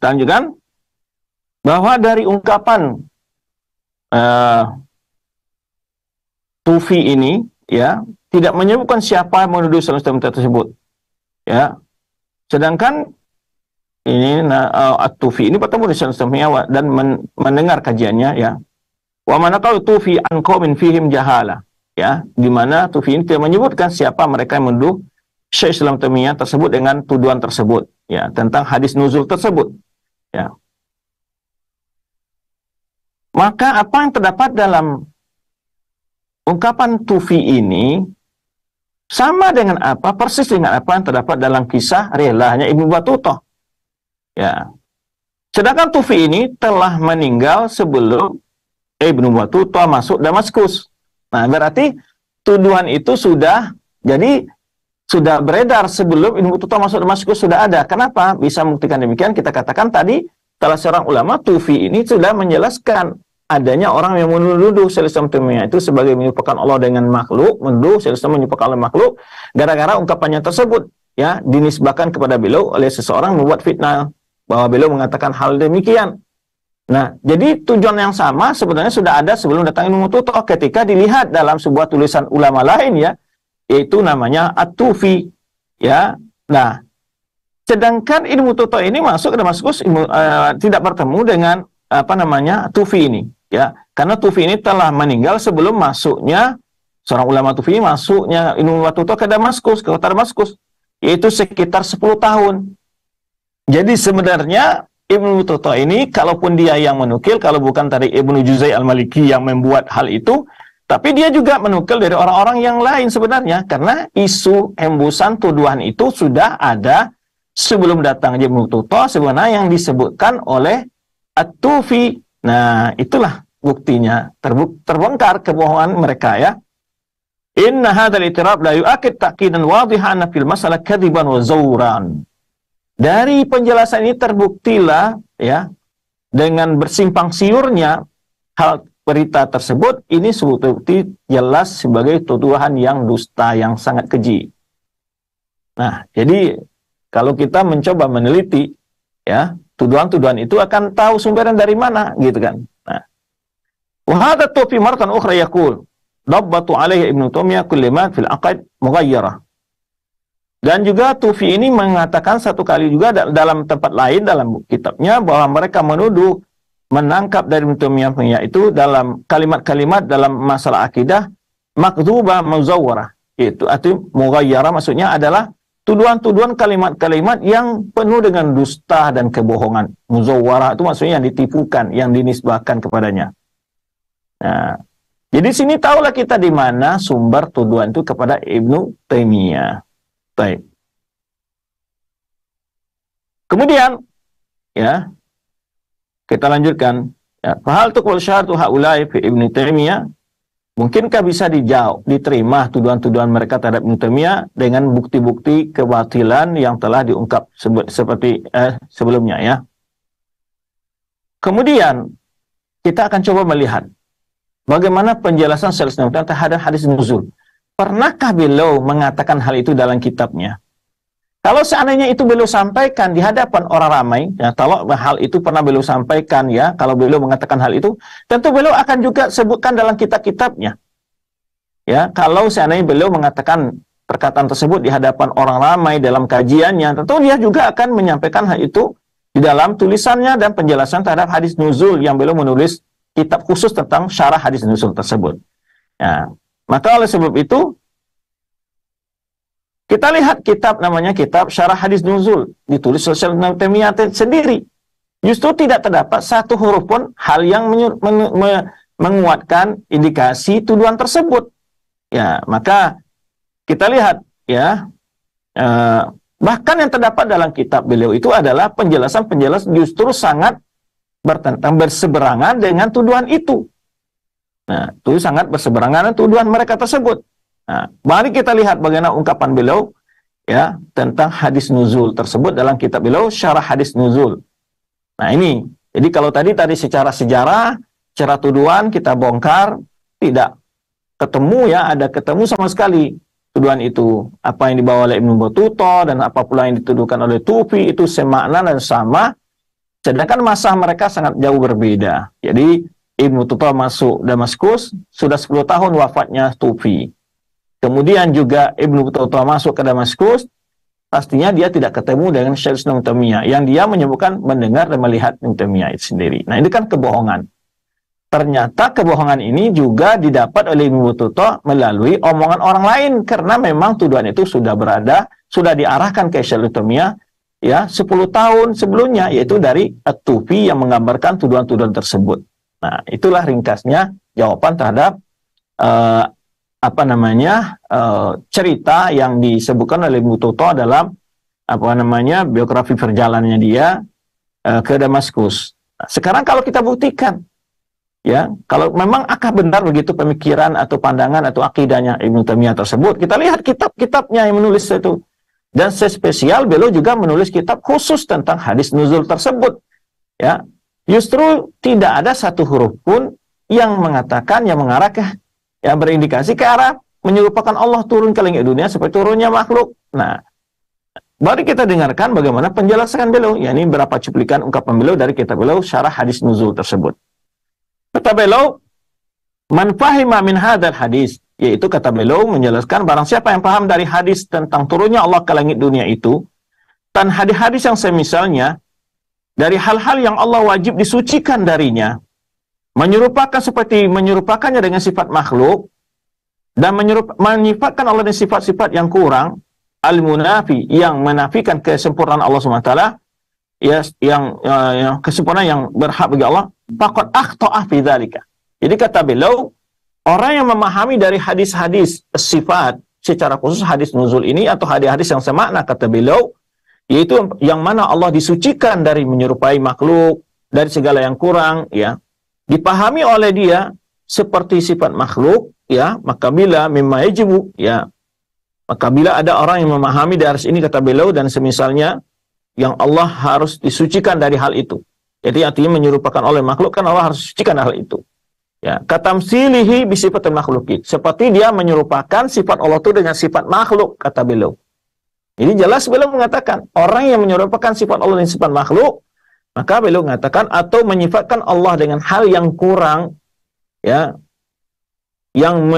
lanjutkan bahwa dari ungkapan Tufi ini, ya, tidak menyebutkan siapa yang menuduh salam tersebut, ya. Sedangkan ini Tufi ini bertemu dengan salam dan mendengar kajiannya, ya. Wa manaqal Tufi an qaumin fihim jahala, ya, di mana Tufi ini tidak menyebutkan siapa mereka yang menuduh Syekh Islam Taimiyah tersebut dengan tuduhan tersebut, ya, tentang hadis nuzul tersebut, ya. Maka apa yang terdapat dalam ungkapan Tufi ini sama dengan apa, persis dengan apa yang terdapat dalam kisah rihlahnya Ibnu Battutah, ya. Sedangkan Tufi ini telah meninggal sebelum Ibnu Battutah masuk Damaskus. Nah, berarti tuduhan itu sudah beredar sebelum Ibnu Battutah masuk Damaskus, sudah ada. Kenapa bisa membuktikan demikian? Kita katakan tadi, salah seorang ulama Tufi ini sudah menjelaskan adanya orang yang menuduh Syekh Islam Taimiyah itu sebagai menyerupakan Allah dengan makhluk, menuduh Syekh Islam menyerupakan Allah makhluk, gara-gara ungkapannya tersebut, ya, dinisbahkan kepada beliau oleh seseorang membuat fitnah bahwa beliau mengatakan hal demikian. Nah, jadi tujuan yang sama sebenarnya sudah ada sebelum datang Ibnu Battutah, ketika dilihat dalam sebuah tulisan ulama lain, ya, yaitu namanya At-Tufi, ya. Nah, sedangkan Ibnu Battutah ini masuk ke Damaskus tidak bertemu dengan Tufi ini, ya, karena Tufi ini telah meninggal sebelum masuknya seorang ulama Tufi ini, masuknya Ibnu Battutah ke Damaskus, ke kota Damaskus, yaitu sekitar 10 tahun. Jadi sebenarnya Ibnu Battutah ini, kalaupun dia yang menukil, kalau bukan tadi Ibnu Juzai Al-Maliki yang membuat hal itu, tapi dia juga menukil dari orang-orang yang lain sebenarnya, karena isu hembusan tuduhan itu sudah ada sebelum datang Ibnu Battutah sebenarnya yang disebutkan oleh At-Tufi. Nah, itulah buktinya, terbongkar kebohongan mereka, ya. Inna hadzal itirab la yu'akid taqidan wadihan fil masalah kadziban wa zawran. Dari penjelasan ini terbuktilah, ya, dengan bersimpang siurnya hal berita tersebut, ini bukti jelas sebagai tuduhan yang dusta, yang sangat keji. Nah, jadi kalau kita mencoba meneliti, ya, tuduhan-tuduhan itu akan tahu sumbernya dari mana, gitu kan. Nah, wa hadha Tufi maratan ukhra yaqul dabbatu alaihi Ibnu Taimiyah kulli ma fil aqaid mughayyarah. Dan juga Tufi ini mengatakan satu kali juga dalam tempat lain dalam kitabnya bahwa mereka menuduh, menangkap dari Ibnu Taimiyah itu dalam kalimat-kalimat dalam masalah akidah makdzubah muzawwarah. Itu artinya mughayyarah, maksudnya adalah tuduhan-tuduhan kalimat-kalimat yang penuh dengan dusta dan kebohongan. Muzawwarah itu maksudnya yang ditipukan, yang dinisbahkan kepadanya. Nah, jadi sini tahulah kita di mana sumber tuduhan itu kepada Ibnu Taimiyah. Baik. Kemudian, ya, kita lanjutkan. Ya, fahal tuqbal syahadatu haula'i fi Ibnu Taimiyah? Mungkinkah bisa dijawab, diterima tuduhan-tuduhan mereka terhadap Ibnu Taimiyah dengan bukti-bukti kebatilan yang telah diungkap seperti sebelumnya, ya. Kemudian kita akan coba melihat bagaimana penjelasan Syekh Islam terhadap hadis nuzul. Pernahkah beliau mengatakan hal itu dalam kitabnya? Kalau seandainya itu beliau sampaikan di hadapan orang ramai, ya, kalau hal itu pernah beliau sampaikan, ya, kalau beliau mengatakan hal itu, tentu beliau akan juga sebutkan dalam kitab-kitabnya. Ya, kalau seandainya beliau mengatakan perkataan tersebut di hadapan orang ramai dalam kajiannya, tentu dia juga akan menyampaikan hal itu di dalam tulisannya dan penjelasan terhadap hadis nuzul yang beliau menulis kitab khusus tentang syarah hadis nuzul tersebut. Ya, maka oleh sebab itu kita lihat kitab namanya kitab Syarah Hadis Nuzul, ditulis Syekh Ibnu Taimiyah sendiri. Justru tidak terdapat satu huruf pun hal yang menguatkan indikasi tuduhan tersebut. Ya, maka kita lihat ya, bahkan yang terdapat dalam kitab beliau itu adalah penjelasan-penjelasan justru sangat berseberangan dengan tuduhan itu. Nah, itu sangat berseberangan dengan tuduhan mereka tersebut. Nah, mari kita lihat bagaimana ungkapan beliau ya tentang hadis nuzul tersebut dalam kitab beliau Syarah Hadis Nuzul. Nah, ini. Jadi kalau tadi secara sejarah, secara tuduhan kita bongkar, tidak ketemu ya, ada ketemu sama sekali tuduhan itu. Apa yang dibawa oleh Ibnu Battuta dan apa pula yang dituduhkan oleh Tufi itu semakna dan sama. Sedangkan masa mereka sangat jauh berbeda. Jadi Ibnu Battuta masuk Damaskus, sudah 10 tahun wafatnya Tufi. Kemudian juga Ibnu Battuta masuk ke Damaskus, pastinya dia tidak ketemu dengan Syekh Ibnu Taimiyah, yang dia menyebutkan mendengar dan melihat Ibnu Taimiyah itu sendiri. Nah, ini kan kebohongan. Ternyata kebohongan ini juga didapat oleh Ibnu Battuta melalui omongan orang lain, karena memang tuduhan itu sudah diarahkan ke Syekh Ibnu Taimiyah ya 10 tahun sebelumnya, yaitu dari At-Tufi yang menggambarkan tuduhan-tuduhan tersebut. Nah, itulah ringkasnya jawaban terhadap cerita yang disebutkan oleh Ibnu Battuta dalam biografi perjalanannya dia ke Damaskus. Nah, sekarang kalau kita buktikan ya, kalau memang akah benar begitu pemikiran atau pandangan atau akidahnya Ibnu Taimiyah tersebut, kita lihat kitab-kitabnya yang menulis itu. Dan spesial beliau juga menulis kitab khusus tentang hadis nuzul tersebut. Ya, justru tidak ada satu huruf pun yang mengatakan, yang mengarah ke, yang berindikasi ke arah menyerupakan Allah turun ke langit dunia seperti turunnya makhluk. Nah, mari kita dengarkan bagaimana penjelasan beliau. Ya, ini beberapa cuplikan ungkapan beliau dari kitab beliau Syarah Hadis Nuzul tersebut. Kata beliau, man fahima min hadzal hadis, yaitu kata beliau menjelaskan barang siapa yang paham dari hadis tentang turunnya Allah ke langit dunia itu, dan hadis-hadis yang semisalnya, dari hal-hal yang Allah wajib disucikan darinya, menyerupakannya dengan sifat makhluk, dan menyifatkan Allah dengan sifat-sifat yang kurang, al-munafi, yang menafikan kesempurnaan Allah SWT, ya, yang kesempurnaan yang berhak bagi Allah, faqad akhta'a fi dzalika. Jadi kata beliau, orang yang memahami dari hadis-hadis sifat, secara khusus hadis nuzul ini atau hadis-hadis yang semakna, kata beliau, yaitu yang mana Allah disucikan dari menyerupai makhluk, dari segala yang kurang, ya, dipahami oleh dia seperti sifat makhluk, ya, maka bila mimma yajibu, ya, maka bila ada orang yang memahami dari ini, kata beliau, dan semisalnya, yang Allah harus disucikan dari hal itu. Jadi artinya menyerupakan oleh makhluk, kan Allah harus disucikan hal itu. Ya, katamsilihi bisifatil makhluki, seperti dia menyerupakan sifat Allah itu dengan sifat makhluk, kata beliau. Jadi jelas beliau mengatakan orang yang menyerupakan sifat Allah dengan sifat makhluk, maka beliau mengatakan atau menyifatkan Allah dengan hal yang kurang, ya, yang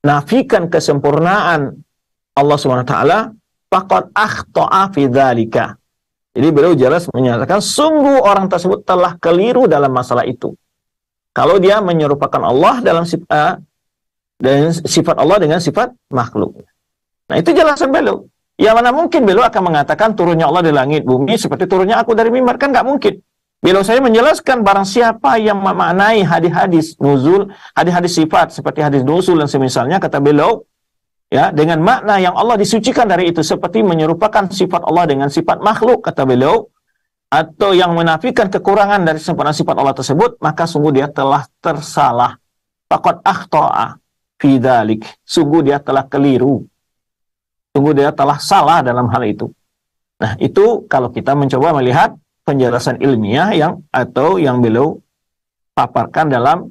menafikan kesempurnaan Allah SWT, faqad akhta'a fi dzalika. Jadi beliau jelas menyatakan sungguh orang tersebut telah keliru dalam masalah itu. Kalau dia menyerupakan Allah dalam sifat Allah dengan sifat makhluk. Nah, itu jelasan beliau. Ya, mana mungkin beliau akan mengatakan turunnya Allah di langit bumi seperti turunnya aku dari mimbar, kan nggak mungkin. Beliau saya menjelaskan barang siapa yang memaknai hadis-hadis nuzul, hadis-hadis sifat seperti hadis nuzul dan semisalnya, kata beliau, ya, dengan makna yang Allah disucikan dari itu seperti menyerupakan sifat Allah dengan sifat makhluk, kata beliau, atau yang menafikan kekurangan dari sempurna sifat Allah tersebut, maka sungguh dia telah tersalah. Faqad akhta'a fi dzalik. Sungguh dia telah keliru. Sungguh dia telah salah dalam hal itu. Nah, itu kalau kita mencoba melihat penjelasan ilmiah yang beliau paparkan dalam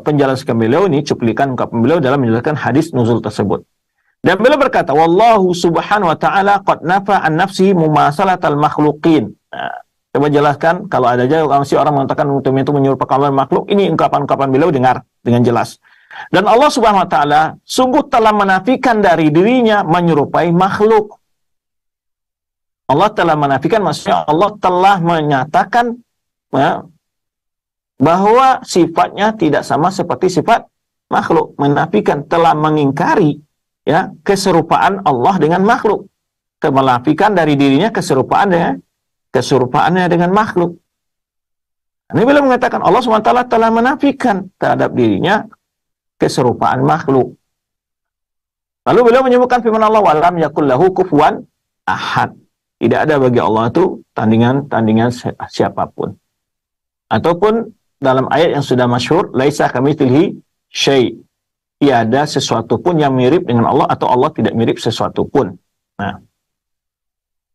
penjelasan beliau ini, cuplikan ungkapan beliau dalam menjelaskan hadis nuzul tersebut. Dan beliau berkata, wallahu subhanahu wa ta'ala qad nafa an nafsihi mumasalatal makhluqin. Nah, coba jelaskan, kalau ada aja masih orang mengatakan itu menyerupakan Allah makhluk, ini ungkapan-ungkapan beliau dengar dengan jelas. Dan Allah subhanahu wa ta'ala sungguh telah menafikan dari dirinya menyerupai makhluk. Allah telah menafikan, maksudnya Allah telah menyatakan, ya, bahwa sifatnya tidak sama seperti sifat makhluk, menafikan, telah mengingkari ya keserupaan Allah dengan makhluk, menafikan dari dirinya keserupaannya dengan makhluk. Ini beliau mengatakan Allah SWT telah menafikan terhadap dirinya keserupaan makhluk. Lalu beliau menyebutkan firman Allah, walam yakul lahu kufuwan ahad. Tidak ada bagi Allah itu tandingan siapapun. Ataupun dalam ayat yang sudah masyhur, laisa kamitslihi syai'. Tiada sesuatu pun yang mirip dengan Allah, atau Allah tidak mirip sesuatu pun. Nah,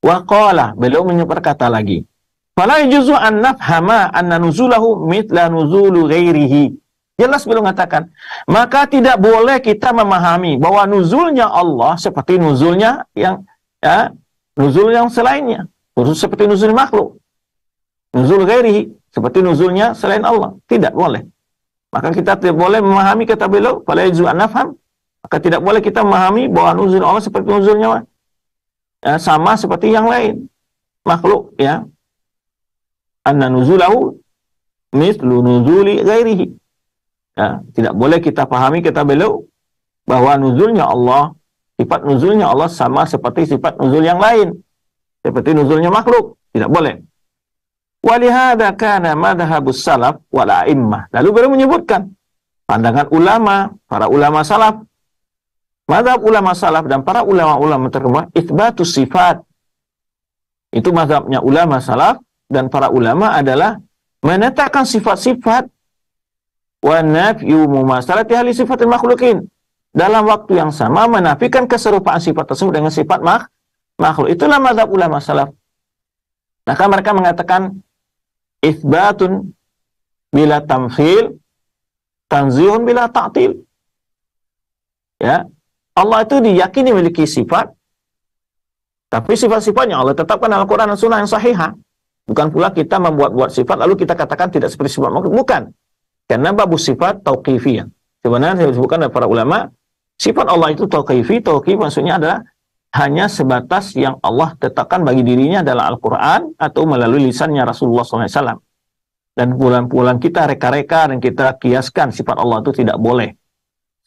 wa qala, beliau berkata lagi, fala yajuzu an nafhama anna nuzulahu mithla nuzulu ghairihi. Jelas beliau mengatakan, maka tidak boleh kita memahami bahwa nuzulnya Allah seperti nuzulnya nuzul yang selainnya, seperti nuzul makhluk. Nuzul ghairihi seperti nuzulnya selain Allah, tidak boleh. Maka kita tidak boleh memahami, kata beliau, fala yajuzu an nafham, maka tidak boleh kita memahami bahwa nuzul Allah seperti nuzulnya sama seperti yang lain makhluk, ya. Anna nuzulahu mithlu nuzuli ghairihi. Ya, tidak boleh kita pahami, kata beliau, bahwa nuzulnya Allah, sifat nuzulnya Allah sama seperti sifat nuzul yang lain, seperti nuzulnya makhluk. Tidak boleh. Walihada kana madhabus salaf wal a'immah. Lalu beliau menyebutkan pandangan ulama, para ulama salaf, madhab ulama salaf dan para ulama-ulama terdahulu, itsbatus sifat. Itu mazhabnya ulama salaf dan para ulama adalah menetapkan sifat-sifat wa nafyu mumasalati ahli sifatil makhlukin. Dalam waktu yang sama menafikan keserupaan sifat tersebut dengan sifat makhluk. Itulah mazhab ulama salaf. Maka mereka mengatakan itsbatun bila tamthil, tanzihun bila ta'til. Ya, Allah itu diyakini memiliki sifat, tapi sifat-sifatnya Allah tetapkan dalam Al-Quran dan Sunnah yang sahihah. Bukan pula kita membuat-buat sifat lalu kita katakan tidak seperti sifat makhluk. Bukan. Karena babus sifat tauqifiyah. Sebenarnya saya disebutkan oleh para ulama, sifat Allah itu tauqif maksudnya adalah hanya sebatas yang Allah tetapkan bagi dirinya dalam Al-Quran atau melalui lisannya Rasulullah SAW. Dan pulang-pulang kita reka-reka dan kita kiaskan sifat Allah itu tidak boleh.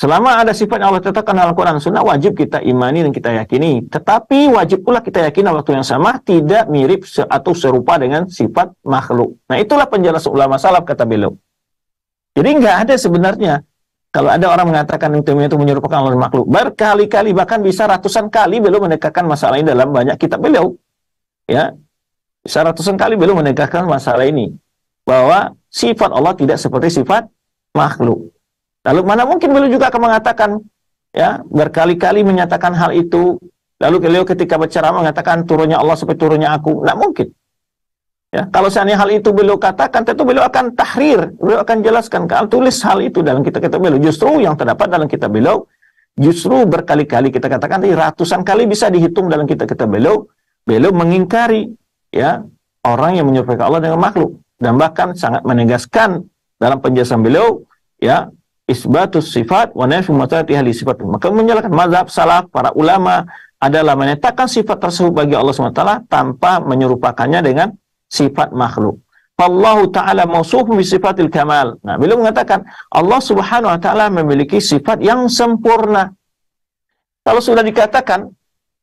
Selama ada sifat yang Allah tetapkan dalam Al-Quran Sunnah, wajib kita imani dan kita yakini. Tetapi wajib pula kita yakini waktu yang sama tidak mirip atau serupa dengan sifat makhluk. Nah, itulah penjelasan ulama salaf, kata beliau. Jadi nggak ada sebenarnya. Kalau ada orang mengatakan itu menyerupakan Allah makhluk, berkali-kali, bahkan bisa ratusan kali beliau menekankan masalah ini dalam banyak kitab beliau. Ya, bisa ratusan kali beliau menekankan masalah ini, bahwa sifat Allah tidak seperti sifat makhluk. Lalu mana mungkin beliau juga akan mengatakan, ya, berkali-kali menyatakan hal itu. Lalu beliau ketika berceramah mengatakan turunnya Allah seperti turunnya aku. Nggak mungkin. Ya, kalau seandainya hal itu beliau katakan, tentu beliau akan tahrir, beliau akan jelaskan, tulis hal itu dalam kitab-kitab beliau. Justru yang terdapat dalam kitab beliau, justru berkali-kali kita katakan, ratusan kali bisa dihitung dalam kitab-kitab beliau, beliau mengingkari, ya, orang yang menyerupakan Allah dengan makhluk, dan bahkan sangat menegaskan dalam penjelasan beliau, ya, isbatus sifat wa nafyu mumasalati ahli sifat. Maka menjelaskan mazhab salaf para ulama adalah menetapkan sifat tersebut bagi Allah SWT tanpa menyerupakannya dengan sifat makhluk. Allahu ta'ala mausufun bi sifatil kamal. Nah, beliau mengatakan Allah Subhanahu wa taala memiliki sifat yang sempurna. Kalau sudah dikatakan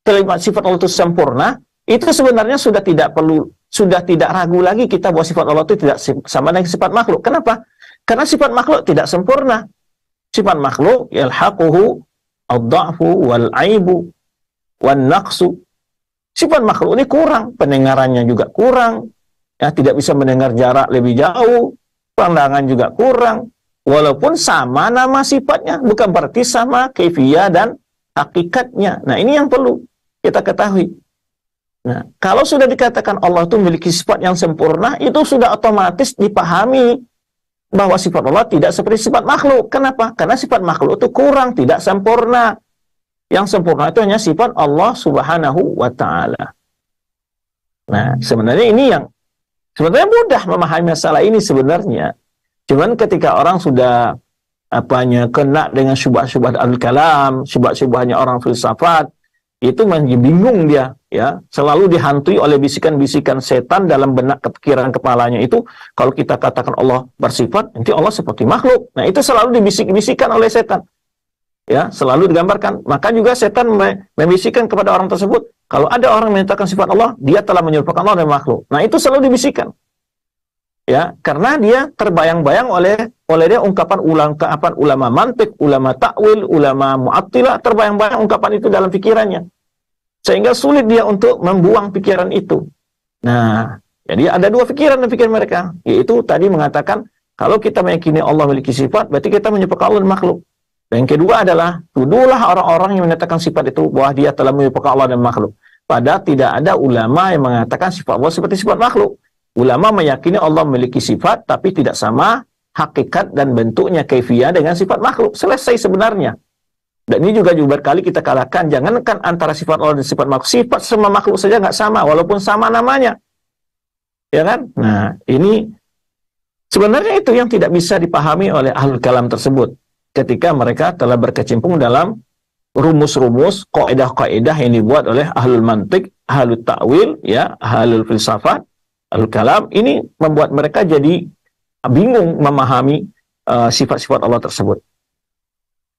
kalimat sifat Allah itu sempurna, itu sebenarnya sudah tidak ragu lagi kita bahwa sifat Allah itu tidak sama dengan sifat makhluk. Kenapa? Karena sifat makhluk tidak sempurna. Sifat makhluk yalhaquhu ad-dha'fu wal 'aibu wan naqsu. Sifat makhluk ini kurang, pendengarannya juga kurang. Ya, tidak bisa mendengar jarak lebih jauh, pandangan juga kurang. Walaupun sama nama sifatnya, bukan berarti sama kaifiyah dan hakikatnya. Nah, ini yang perlu kita ketahui. Nah, kalau sudah dikatakan Allah itu memiliki sifat yang sempurna, itu sudah otomatis dipahami bahwa sifat Allah tidak seperti sifat makhluk. Kenapa? Karena sifat makhluk itu kurang, tidak sempurna. Yang sempurna itu hanya sifat Allah Subhanahu wa ta'ala. Nah, sebenarnya ini yang sebenarnya mudah memahami masalah ini sebenarnya. Cuman ketika orang sudah kena dengan syubhat-syubhat al-kalam, syubhat-syubhatnya orang filsafat, itu bingung dia, ya, selalu dihantui oleh bisikan-bisikan setan dalam benak pikiran kepalanya itu. Kalau kita katakan Allah bersifat, nanti Allah seperti makhluk. Nah, itu selalu dibisik-bisikan oleh setan, ya, selalu digambarkan. Maka juga setan membisikkan kepada orang tersebut, kalau ada orang menyatakan sifat Allah, dia telah menyerupakan Allah dengan makhluk. Nah, itu selalu dibisikkan, ya, karena dia terbayang-bayang oleh dia ungkapan ulama mantik, ulama takwil, ulama mu'attilah, terbayang-bayang ungkapan itu dalam pikirannya, sehingga sulit dia untuk membuang pikiran itu. Nah, jadi ada dua pikiran dalam pikiran mereka, yaitu tadi mengatakan kalau kita meyakini Allah memiliki sifat, berarti kita menyerupakan Allah dan makhluk. Dan yang kedua adalah tuduhlah orang-orang yang menyatakan sifat itu bahwa dia telah menyerupakan Allah dan makhluk. Padahal tidak ada ulama yang mengatakan sifat Allah seperti sifat makhluk. Ulama meyakini Allah memiliki sifat, tapi tidak sama hakikat dan bentuknya kaifiyah dengan sifat makhluk. Selesai sebenarnya. Dan ini juga berkali kita katakan, jangankan antara sifat Allah dan sifat makhluk, sifat sama makhluk saja nggak sama, walaupun sama namanya, ya kan? Nah, ini sebenarnya itu yang tidak bisa dipahami oleh ahlul kalam tersebut ketika mereka telah berkecimpung dalam rumus-rumus, kaidah-kaidah yang dibuat oleh ahlul mantik, ahlul ta'wil, ya, ahlul filsafat, ahlul kalam. Ini membuat mereka jadi bingung memahami sifat-sifat Allah tersebut.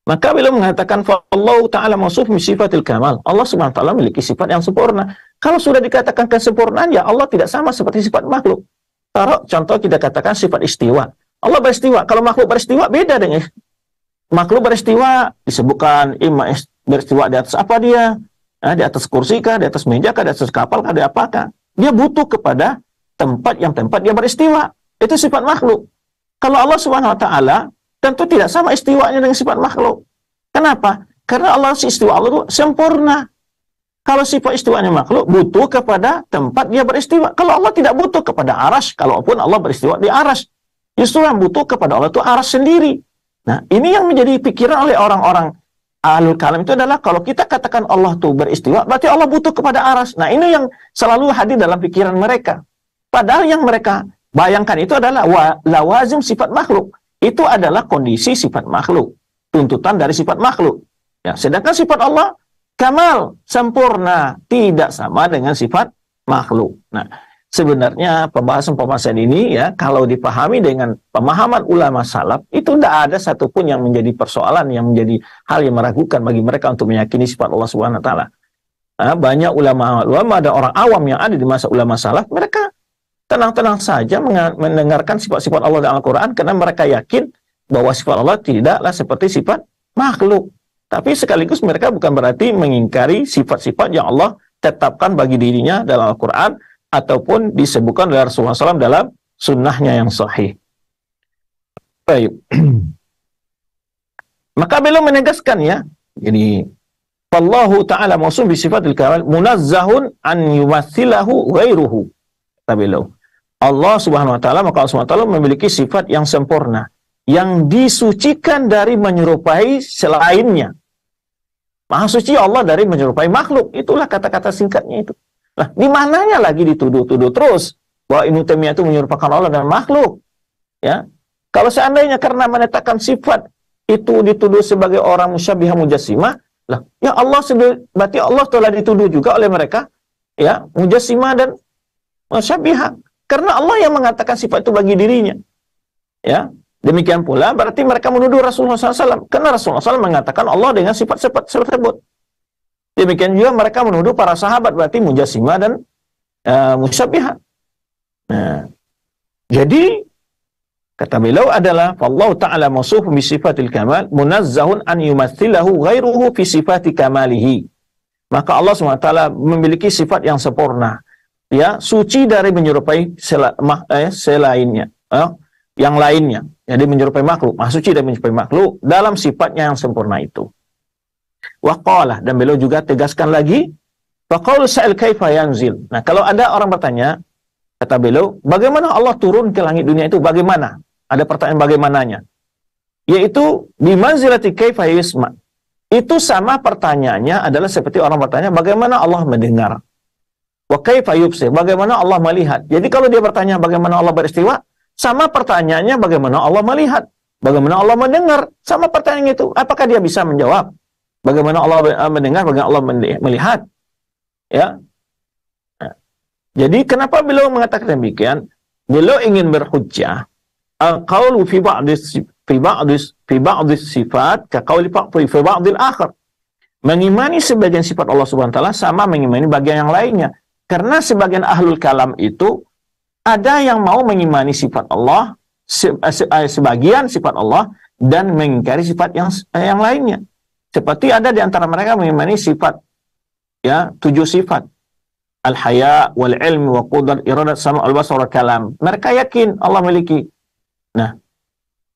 Maka beliau mengatakan, Allah Ta'ala mausuf bi sifatil kamal. Allah Subhanahu wa Ta'ala memiliki sifat yang sempurna. Kalau sudah dikatakan kesempurnaan, ya Allah tidak sama seperti sifat makhluk. Taruh contoh kita katakan sifat istiwa. Allah beristiwa. Kalau makhluk beristiwa beda dengan makhluk beristiwa. Disebutkan beristiwa di atas apa dia? Nah, di atas kursi kah, di atas meja kah, di atas kapal kah, di apakah? Dia butuh kepada tempat dia beristiwa. Itu sifat makhluk. Kalau Allah Subhanahu wa Ta'ala tentu tidak sama istiwanya dengan sifat makhluk. Kenapa? Karena Allah istiwa Allah itu sempurna. Kalau sifat istiwanya makhluk butuh kepada tempat dia beristiwa. Kalau Allah tidak butuh kepada arasy, kalaupun Allah beristiwa di arasy, justru yang butuh kepada Allah itu arasy sendiri. Nah, ini yang menjadi pikiran oleh orang-orang ahlul kalam itu adalah kalau kita katakan Allah itu beristiwa, berarti Allah butuh kepada arasy. Nah, ini yang selalu hadir dalam pikiran mereka. Padahal yang mereka bayangkan itu adalah lawazim sifat makhluk. Itu adalah kondisi sifat makhluk, tuntutan dari sifat makhluk. Ya, sedangkan sifat Allah kamal, sempurna, tidak sama dengan sifat makhluk. Nah, sebenarnya pembahasan ini ya, kalau dipahami dengan pemahaman ulama salaf, itu tidak ada satupun yang menjadi persoalan, yang menjadi hal yang meragukan bagi mereka untuk meyakini sifat Allah Subhanahu wa Ta'ala. Nah, banyak ulama dan orang awam yang ada di masa ulama salaf, mereka tenang-tenang saja mendengarkan sifat-sifat Allah dalam Al-Quran, karena mereka yakin bahwa sifat Allah tidaklah seperti sifat makhluk. Tapi sekaligus mereka bukan berarti mengingkari sifat-sifat yang Allah tetapkan bagi dirinya dalam Al-Quran, ataupun disebutkan oleh Rasulullah SAW dalam sunnahnya yang sahih. Baik. Maka beliau menegaskan, ya, jadi Wallahu ta'ala mausuf bi sifatil kamal munazzahun an yumathilahu ghairuhu. Kata beliau, Allah Subhanahu wa Ta'ala, maka Allah Subhanahu wa Ta'ala memiliki sifat yang sempurna, yang disucikan dari menyerupai selainnya. Maha suci Allah dari menyerupai makhluk. Itulah kata-kata singkatnya itu. Nah, di mananya lagi dituduh-tuduh terus bahwa Ibnu Taimiyah itu menyerupakan Allah dan makhluk. Ya, kalau seandainya karena menetapkan sifat itu dituduh sebagai orang musyabbihah mujassimah, lah, ya Allah berarti Allah telah dituduh juga oleh mereka, ya, mujassimah dan musyabbihah. Karena Allah yang mengatakan sifat itu bagi dirinya. Ya, demikian pula berarti mereka menuduh Rasulullah SAW. Karena Rasulullah SAW mengatakan Allah dengan sifat-sifat tersebut. Demikian juga mereka menuduh para sahabat, berarti mujassimah dan musyabbihah. Nah, jadi kata beliau adalah Allah Ta'ala mausuf bi sifatil kamal munazzahun an yumathilahu ghairuhu fi sifati kamalihi. Maka Allah SWT memiliki sifat yang sempurna, ya, suci dari menyerupai selainnya, yang lainnya. Jadi menyerupai makhluk, maha suci dari menyerupai makhluk dalam sifatnya yang sempurna itu. Waqalah, dan beliau juga tegaskan lagi, faqaul sa'il kaifa yanzil. Nah, kalau ada orang bertanya, kata beliau, bagaimana Allah turun ke langit dunia itu? Bagaimana? Ada pertanyaan bagaimananya. Yaitu bimanzilati kaifa yusma. Itu sama pertanyaannya adalah seperti orang bertanya, bagaimana Allah mendengar? Wa kaifa yubsir, bagaimana Allah melihat? Jadi kalau dia bertanya bagaimana Allah beristiwa, sama pertanyaannya bagaimana Allah melihat, bagaimana Allah mendengar, sama pertanyaan itu. Apakah dia bisa menjawab? Bagaimana Allah mendengar, bagaimana Allah melihat. Ya. Nah, jadi kenapa beliau mengatakan demikian? Beliau ingin berhujjah al-qaulu fi ba'd sifat ka qauli fi ba'd al-akhar. Mengimani sebagian sifat Allah Subhanahu wa taala sama mengimani bagian yang lainnya. Karena sebagian ahlul kalam itu ada yang mau mengimani sifat Allah, sebagian sifat Allah, dan mengingkari sifat yang lainnya. Seperti ada di antara mereka mengimani sifat, ya, 7 sifat. Al-haya, wal-ilmi, wa qudar, iradat, sama, al-basar, kalam. Mereka yakin Allah miliki. Nah,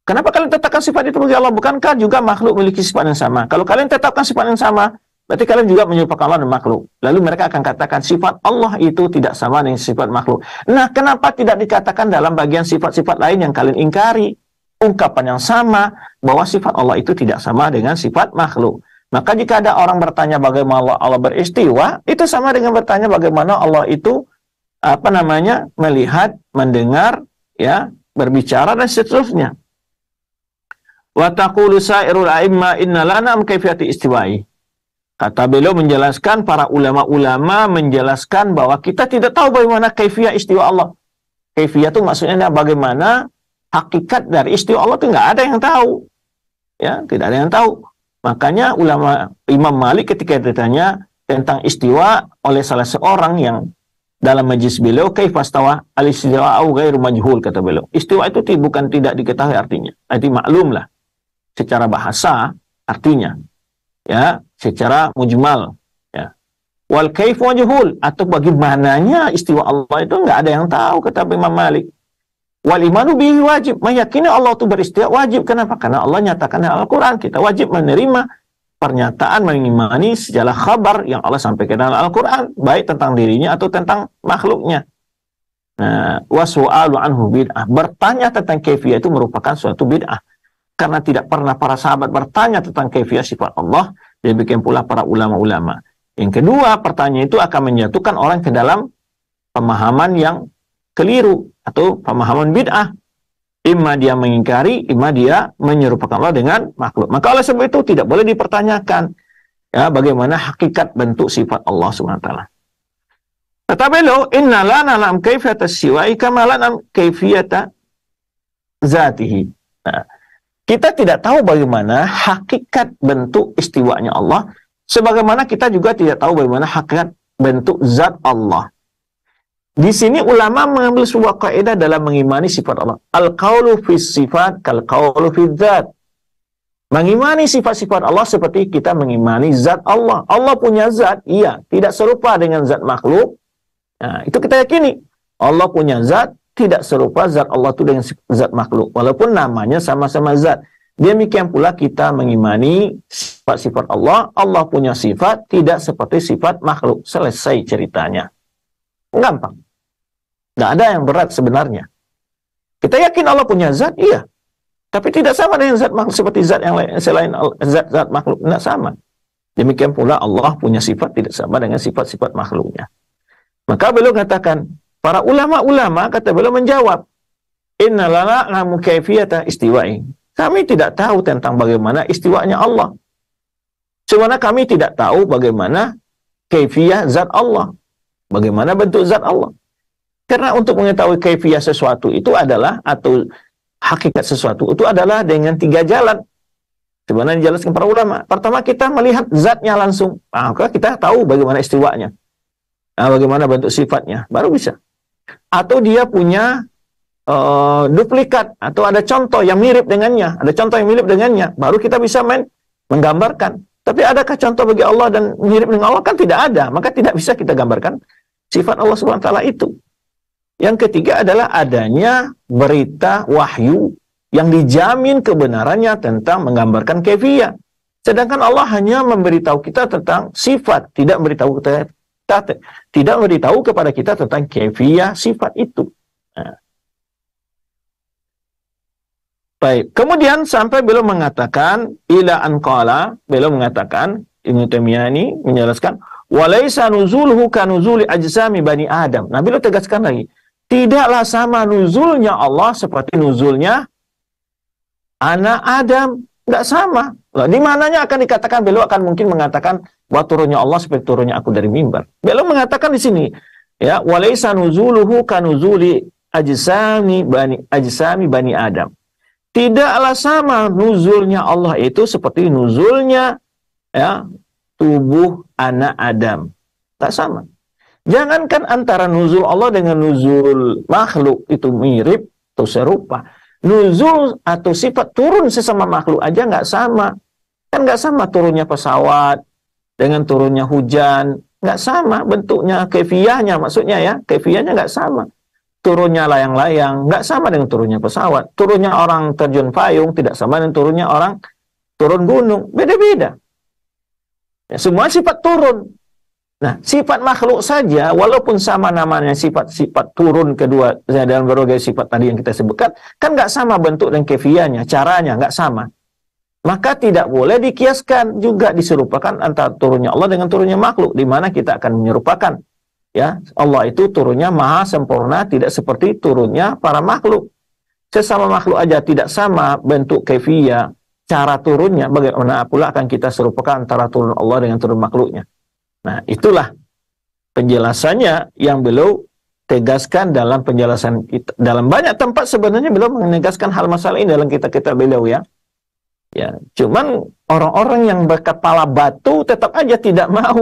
kenapa kalian tetapkan sifat itu bagi Allah? Bukankah juga makhluk memiliki sifat yang sama? Kalau kalian tetapkan sifat yang sama, berarti kalian juga menyerupakan Allah dan makhluk. Lalu mereka akan katakan sifat Allah itu tidak sama dengan sifat makhluk. Nah, kenapa tidak dikatakan dalam bagian sifat-sifat lain yang kalian ingkari? Ungkapan yang sama bahwa sifat Allah itu tidak sama dengan sifat makhluk. Maka jika ada orang bertanya bagaimana Allah beristiwa, itu sama dengan bertanya bagaimana Allah itu melihat, mendengar, ya, berbicara dan seterusnya. Wa taqulu sa'irul a'imma inna lana kayfiyati istiwa'i. Kata beliau menjelaskan, para ulama-ulama menjelaskan bahwa kita tidak tahu bagaimana kaifiyah istiwa Allah. Kaifiyah itu maksudnya bagaimana hakikat dari istiwa Allah itu nggak ada yang tahu. Ya, tidak ada yang tahu. Makanya ulama Imam Malik ketika ditanya tentang istiwa oleh salah seorang yang dalam majlis beliau, kaifastawa al-istiwa'u ghairu majhul, kata beliau. Istiwa itu bukan tidak diketahui artinya. Arti maklum lah. Secara bahasa artinya. Ya, secara mujmal, ya. Wal kaif majhul, atau bagaimananya istiwa Allah itu nggak ada yang tahu, kata Imam Malik. Wal imanu bihi wajib, meyakini Allah itu beristiwa wajib. Kenapa? Karena Allah nyatakan dalam Al-Quran. Kita wajib menerima pernyataan, mengimani segala kabar yang Allah sampaikan dalam Al-Quran, baik tentang dirinya atau tentang makhluknya. Nah, wasu'alu anhu bid'ah, bertanya tentang kaifiyah itu merupakan suatu bid'ah. Karena tidak pernah para sahabat bertanya tentang kaifiyah sifat Allah, demikian pula para ulama-ulama. Yang kedua, pertanyaan itu akan menjatuhkan orang ke dalam pemahaman yang keliru atau pemahaman bid'ah. Imma dia mengingkari, imma dia menyerupakan Allah dengan makhluk. Maka oleh sebab itu tidak boleh dipertanyakan, ya, bagaimana hakikat bentuk sifat Allah SWT. Kata beliau, inna la na'lam kaifiyata siwa'i kama la na'lam kaifiyata zatihi. Nah, kita tidak tahu bagaimana hakikat bentuk istiwanya Allah, sebagaimana kita juga tidak tahu bagaimana hakikat bentuk zat Allah. Di sini ulama mengambil sebuah kaidah dalam mengimani sifat Allah. Al-qaulu fi sifat kal qaulu fi dzat. Mengimani sifat-sifat Allah seperti kita mengimani zat Allah. Allah punya zat, iya, tidak serupa dengan zat makhluk. Nah, itu kita yakini. Allah punya zat, tidak serupa zat Allah itu dengan zat makhluk. Walaupun namanya sama-sama zat. Demikian pula kita mengimani sifat-sifat Allah. Allah punya sifat tidak seperti sifat makhluk. Selesai ceritanya. Gampang. Tidak ada yang berat sebenarnya. Kita yakin Allah punya zat, iya. Tapi tidak sama dengan zat makhluk, seperti zat yang lain, selain zat makhluk. Tidak sama. Demikian pula Allah punya sifat tidak sama dengan sifat-sifat makhluknya. Maka beliau katakan, para ulama-ulama, kata beliau menjawab, inna lana na'lamu kaifiyata istiwa'i. Kami tidak tahu tentang bagaimana istiwanya Allah. Sebenarnya kami tidak tahu bagaimana kaifiyah zat Allah. Bagaimana bentuk zat Allah. Karena untuk mengetahui kaifiyah sesuatu itu adalah, atau hakikat sesuatu itu adalah dengan 3 jalan. Sebenarnya dijelaskan para ulama. Pertama, kita melihat zatnya langsung. Maka kita tahu bagaimana istiwanya. Nah, bagaimana bentuk sifatnya. Baru bisa. Atau dia punya duplikat, atau ada contoh yang mirip dengannya. Ada contoh yang mirip dengannya. Baru kita bisa menggambarkan. Tapi adakah contoh bagi Allah dan mirip dengan Allah? Kan tidak ada. Maka tidak bisa kita gambarkan sifat Allah SWT itu. Yang ketiga adalah adanya berita wahyu yang dijamin kebenarannya tentang menggambarkan kaifiyah. Sedangkan Allah hanya memberitahu kita tentang sifat, tidak memberitahu kepada kita tentang kaifiyah sifat itu. Nah. Baik, kemudian sampai beliau mengatakan ila anqala, beliau mengatakan, Ibnu Taimiyah ini menjelaskan walaisa nuzuluhu kanuzuli ajsami bani Adam. Nah, beliau tegaskan lagi, tidaklah sama nuzulnya Allah seperti nuzulnya anak Adam. nggak sama. Lah, di mananya akan dikatakan beliau akan mungkin mengatakan bahwa turunnya Allah seperti turunnya aku dari mimbar. Beliau mengatakan di sini, ya, walaisa nuzuluhu kanuzuli ajsami bani Adam. Tidaklah sama nuzulnya Allah itu seperti nuzulnya, ya, tubuh anak Adam. Tak sama. Jangankan antara nuzul Allah dengan nuzul makhluk itu mirip atau serupa. Nuzul atau sifat turun sesama makhluk aja nggak sama. Kan nggak sama turunnya pesawat dengan turunnya hujan. Nggak sama bentuknya, kefiahnya maksudnya ya. Kefiahnya nggak sama. Turunnya layang-layang nggak sama dengan turunnya pesawat. Turunnya orang terjun payung tidak sama dengan turunnya orang turun gunung. Beda-beda. Ya, semua sifat turun. Nah, sifat makhluk saja, walaupun sama namanya sifat-sifat turun kedua dalam berbagai sifat tadi yang kita sebutkan, kan nggak sama bentuk dan kefiahnya, caranya nggak sama. Maka tidak boleh dikiaskan juga diserupakan antara turunnya Allah dengan turunnya makhluk, di mana kita akan menyerupakan, ya, Allah itu turunnya maha sempurna, tidak seperti turunnya para makhluk. Sesama makhluk aja tidak sama bentuk kefiah, cara turunnya, bagaimana pula akan kita serupakan antara turun Allah dengan turun makhluknya. Nah, itulah penjelasannya yang beliau tegaskan dalam penjelasan kita. Dalam banyak tempat sebenarnya beliau menegaskan hal masalah ini dalam kitab-kitab beliau, ya. Ya, cuman orang-orang yang berkepala batu tetap aja tidak mau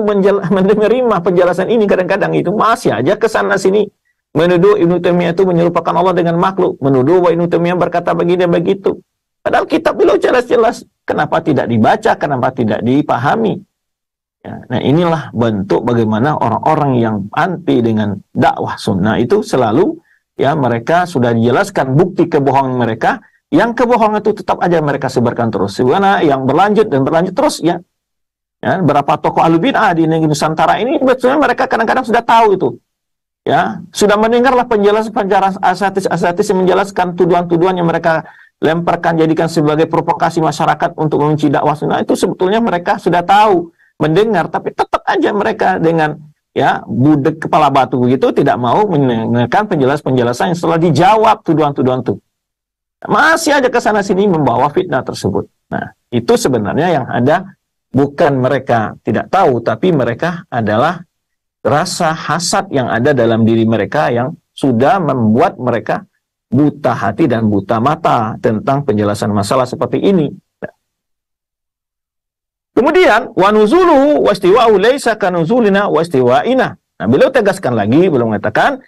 menerima penjelasan ini. Kadang-kadang itu masih aja kesana sini menuduh Ibnu Taimiyah itu menyerupakan Allah dengan makhluk, menuduh bahwa Ibnu Taimiyah berkata begini begitu. Padahal kitab beliau jelas-jelas. Kenapa tidak dibaca? Kenapa tidak dipahami? Ya, nah, inilah bentuk bagaimana orang-orang yang anti dengan dakwah sunnah itu selalu, ya, mereka sudah dijelaskan bukti kebohongan mereka, yang kebohongan itu tetap aja mereka sebarkan terus. Sebagaimana yang berlanjut dan berlanjut terus, ya. Ya, berapa tokoh ahli bid'ah di negeri Nusantara ini sebetulnya mereka kadang-kadang sudah tahu itu. Ya, sudah mendengarlah penjelasan asatis yang menjelaskan tuduhan-tuduhan yang mereka lemparkan jadikan sebagai provokasi masyarakat untuk membenci dakwah sunnah, itu sebetulnya mereka sudah tahu, mendengar, tapi tetap aja mereka dengan, ya, budek kepala batu begitu tidak mau mendengarkan penjelasan yang setelah dijawab tuduhan-tuduhan itu. Masih aja ke sana sini membawa fitnah tersebut. Nah, itu sebenarnya yang ada bukan mereka tidak tahu, tapi mereka adalah rasa hasad yang ada dalam diri mereka yang sudah membuat mereka buta hati dan buta mata tentang penjelasan masalah seperti ini. Kemudian wa nuzuluhu wastiwa'u laisa kanuzulina wastiwa'ina. Nah, beliau tegaskan lagi, beliau mengatakan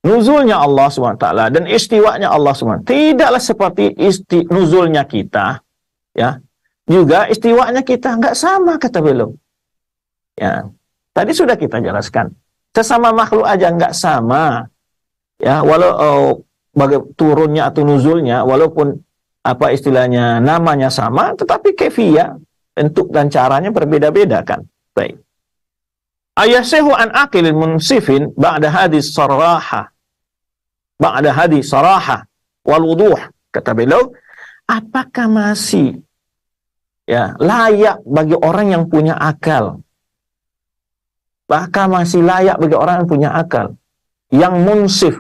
nuzulnya Allah SWT dan istiwanya Allah SWT tidaklah seperti nuzulnya kita, ya. Juga istiwanya kita nggak sama, kata beliau. Ya, tadi sudah kita jelaskan. Sesama makhluk aja nggak sama. Ya, walau turunnya atau nuzulnya, walaupun apa istilahnya namanya sama, tetapi kefiyah, bentuk dan caranya berbeda-beda kan. Baik. Ayasehu an aqilin munsifin ba'da hadis saraha. Ba'da hadis saraha wal wuduh. Kata beliau, apakah masih, ya, layak bagi orang yang punya akal? Bahkan masih layak bagi orang yang punya akal, yang munsif,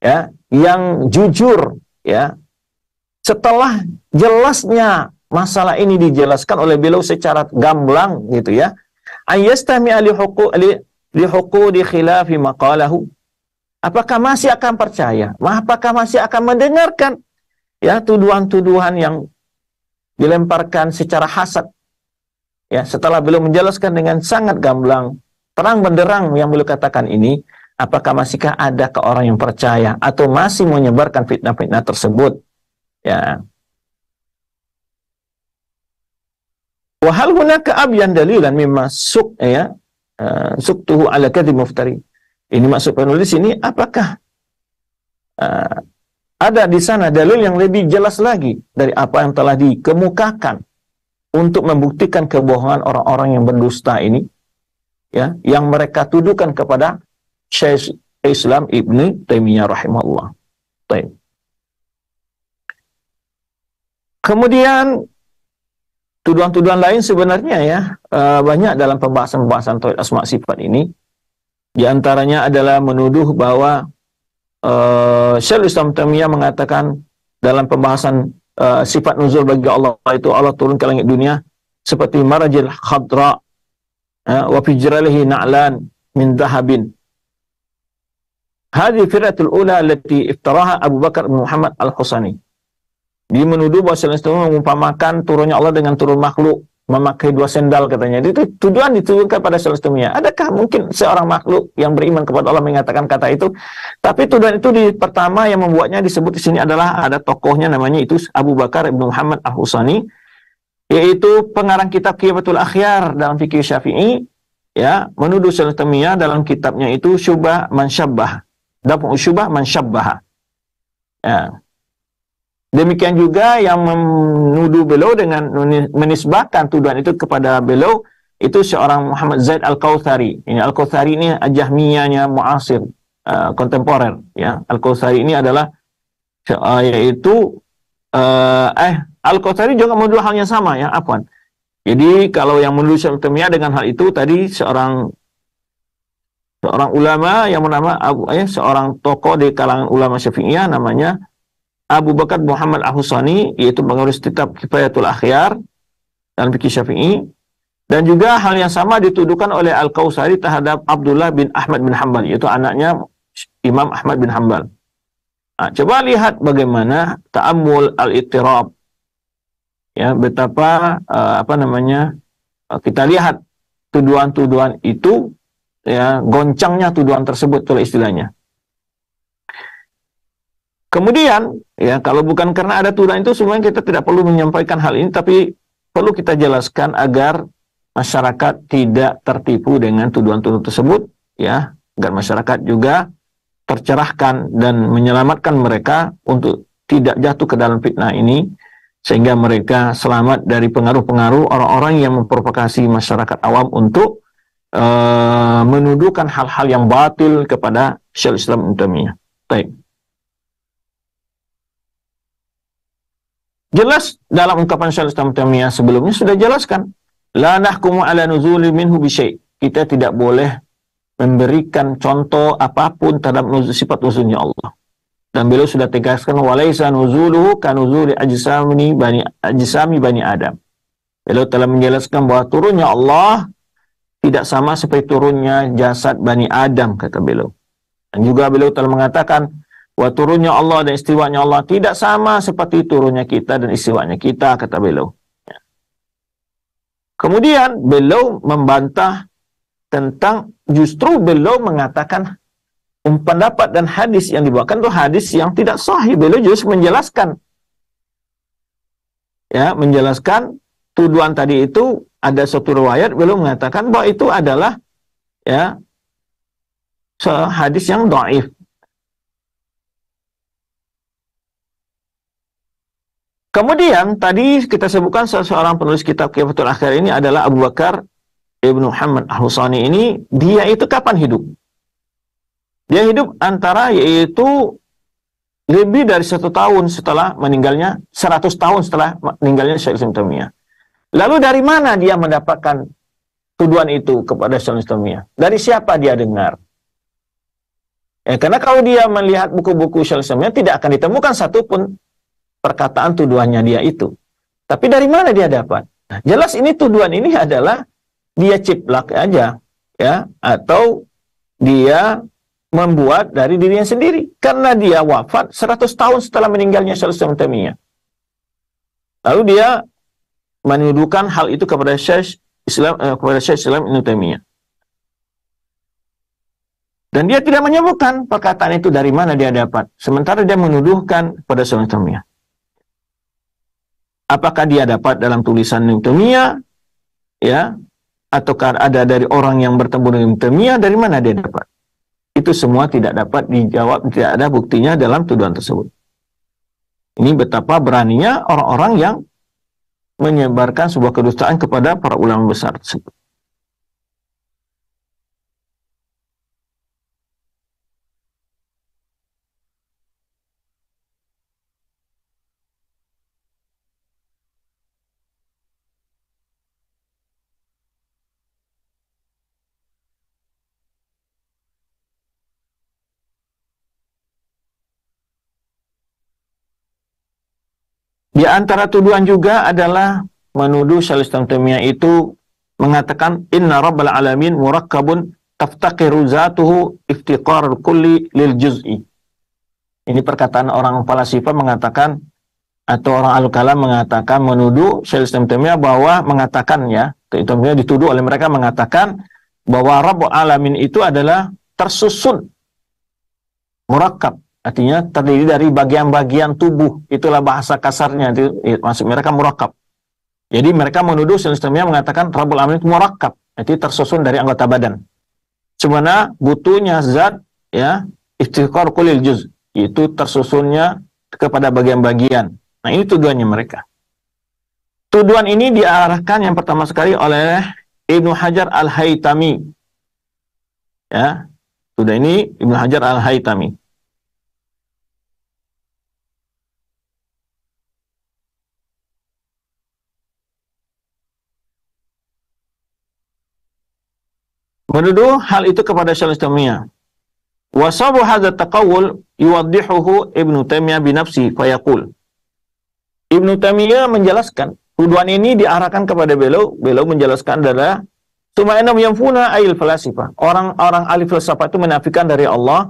ya, yang jujur, ya. Setelah jelasnya masalah ini dijelaskan oleh beliau secara gamblang gitu, ya. Ayyastami'a li huqudi khilafi maqalahu. Apakah masih akan percaya? Apakah masih akan mendengarkan, ya, tuduhan-tuduhan yang dilemparkan secara hasad? Ya, setelah beliau menjelaskan dengan sangat gamblang, terang benderang yang beliau katakan ini, apakah masihkah ada ke orang yang percaya atau masih menyebarkan fitnah-fitnah tersebut? Ya. Wa hal hunaka abyan dalilan mimma suktuhu ala kadhib muftari. Ini maksud penulis ini, apakah ada di sana dalil yang lebih jelas lagi dari apa yang telah dikemukakan untuk membuktikan kebohongan orang-orang yang berdusta ini, ya, yang mereka tuduhkan kepada Syekh Islam Ibnu Taimiyah rahimahullah. Baik. Kemudian tuduhan-tuduhan lain sebenarnya, ya, banyak dalam pembahasan-pembahasan tauhid asma sifat ini. Di antaranya adalah menuduh bahwa Syekh Islam Taimiyah mengatakan dalam pembahasan sifat nuzul bagi Allah itu Allah turun ke langit dunia seperti marajil khadra wa fijralihi na'lan min dhahabin. Hadhihi firqatul ula allati iftaraha Abu Bakar bin Muhammad Al-Husani. Dia menuduh bahwa Sallallahu mengumpamakan turunnya Allah dengan turun makhluk, memakai dua sendal katanya. Itu tuduhan ditujukan pada Sallallahu. Adakah mungkin seorang makhluk yang beriman kepada Allah mengatakan kata itu? Tapi tuduhan itu pertama yang membuatnya disebut di sini adalah ada tokohnya namanya itu Abu Bakar bin Muhammad Al-Husani, yaitu pengarang kitab Qiyafatul Akhyar dalam fikih Syafi'i, ya, menuduh Sallallahu dalam kitabnya itu syubah man syabbah. Dafu syubah man syabbaha. Ya. Demikian juga yang menuduh beliau dengan menisbahkan tuduhan itu kepada beliau itu seorang Muhammad Zaid Al-Kautsari. Ini Al-Kautsari ini Jahmiyahnya muasir, kontemporer, ya. Al-Kautsari ini adalah yaitu Al-Kautsari juga menuduh hal yang sama, ya, afwan. Jadi kalau yang menuduh Sallallahu dengan hal itu tadi seorang ulama yang bernama seorang tokoh di kalangan ulama Syafi'iyah namanya Abu Bakar Muhammad Al-Husani, yaitu pengurus kitab Kifayatul Akhyar dalam fikih Syafi'i, dan juga hal yang sama dituduhkan oleh Al-Kautsari terhadap Abdullah bin Ahmad bin Hanbal, yaitu anaknya Imam Ahmad bin Hanbal. Nah, coba lihat bagaimana ta'ammul al-ittirab, ya, betapa kita lihat tuduhan-tuduhan itu, ya, goncangnya tuduhan tersebut oleh istilahnya. Kemudian, ya, kalau bukan karena ada tuduhan itu, sebenarnya kita tidak perlu menyampaikan hal ini, tapi perlu kita jelaskan agar masyarakat tidak tertipu dengan tuduhan-tuduhan tersebut, ya, agar masyarakat juga tercerahkan dan menyelamatkan mereka untuk tidak jatuh ke dalam fitnah ini, sehingga mereka selamat dari pengaruh-pengaruh orang-orang yang memprovokasi masyarakat awam untuk menuduhkan hal-hal yang batil kepada Syekhul Islam Ibnu Taimiyah. Baik. Jelas dalam ungkapan Syekhul Islam Ibnu Taimiyah sebelumnya sudah jelaskan, la nahkumu ala nuzuli minhu bi syai'. Kita tidak boleh memberikan contoh apapun terhadap sifat nuzulnya Allah. Dan beliau sudah tegaskan walaisa nuzuluhu kanuzuli ajsami bani Adam. Beliau telah menjelaskan bahwa turunnya Allah tidak sama seperti turunnya jasad Bani Adam, kata beliau. Dan juga beliau telah mengatakan bahwa turunnya Allah dan istiwanya Allah tidak sama seperti turunnya kita dan istiwanya kita, kata beliau. Kemudian beliau membantah tentang, justru beliau mengatakan pendapat dan hadis yang dibawakan itu hadis yang tidak sahih. Beliau justru menjelaskan, ya, menjelaskan tuduhan tadi itu. Ada satu riwayat beliau mengatakan bahwa itu adalah, ya, hadis yang dhaif. Kemudian tadi kita sebutkan seorang penulis kitab Qiyafatul Akhyar ini adalah Abu Bakar Ibnu Muhammad Al-Husani ini. Dia itu kapan hidup? Dia hidup antara yaitu lebih dari 1 tahun setelah meninggalnya, 100 tahun setelah meninggalnya Syekh Islam Taimiyah. Lalu dari mana dia mendapatkan tuduhan itu kepada Syekh Islam? Dari siapa dia dengar? Ya, karena kalau dia melihat buku-buku Syekh Islam tidak akan ditemukan satupun perkataan tuduhannya dia itu. Tapi dari mana dia dapat? Nah, jelas ini tuduhan ini adalah dia ciplak aja, ya, atau dia membuat dari dirinya sendiri karena dia wafat 100 tahun setelah meninggalnya Syekh Islam Taimiyah. Lalu dia menuduhkan hal itu kepada Syekh Islam Ibnu Taimiyah. Dan dia tidak menyebutkan perkataan itu dari mana dia dapat. Sementara dia menuduhkan pada Syekh Ibnu Taimiyah. Apakah dia dapat dalam tulisan Ibnu Taimiyah, ya, ataukah ada dari orang yang bertemu dengan Ibnu Taimiyah? Dari mana dia dapat? Itu semua tidak dapat dijawab, tidak ada buktinya dalam tuduhan tersebut. Ini betapa beraninya orang-orang yang menyebarkan sebuah kedustaan kepada para ulama besar tersebut. Di antara tuduhan juga adalah menuduh Syaikhul Islam Taimiyah itu mengatakan inna rabbal alamin murakkabun taftaqiru zatuhu iftiqarul kulli lil juz'i. Ini perkataan orang falasifah mengatakan, atau orang al-kalam mengatakan, menuduh Syaikhul Islam Taimiyah bahwa mengatakan, ya, itu dituduh oleh mereka mengatakan bahwa Rabbul Alamin itu adalah tersusun, murakkab, artinya terdiri dari bagian-bagian tubuh. Itulah bahasa kasarnya, itu maksud mereka murakkab. Jadi mereka menuduh Syaikhul Islam Taimiyah mengatakan Rabbul Alamin itu murakkab, artinya tersusun dari anggota badan. Sebenarnya butuhnya zat, ya, iftiqar kulil juz, itu tersusunnya kepada bagian-bagian. Nah, ini tuduhannya mereka. Tuduhan ini diarahkan yang pertama sekali oleh Ibnu Hajar Al-Haytami. Ya, tuduhan ini Ibnu Hajar Al-Haytami. Menuduh hal itu kepada Syaikhul Islam Taimiyah. Wa sabu hadza taqawul yuwaddihuhu Ibnu Taimiyah bi nafsi fayaqul. Ibnu Taimiyah menjelaskan, tuduhan ini diarahkan kepada beliau menjelaskan adalah suma'inam yanfuna ayil falasifah. Orang-orang ahli filsafat itu menafikan dari Allah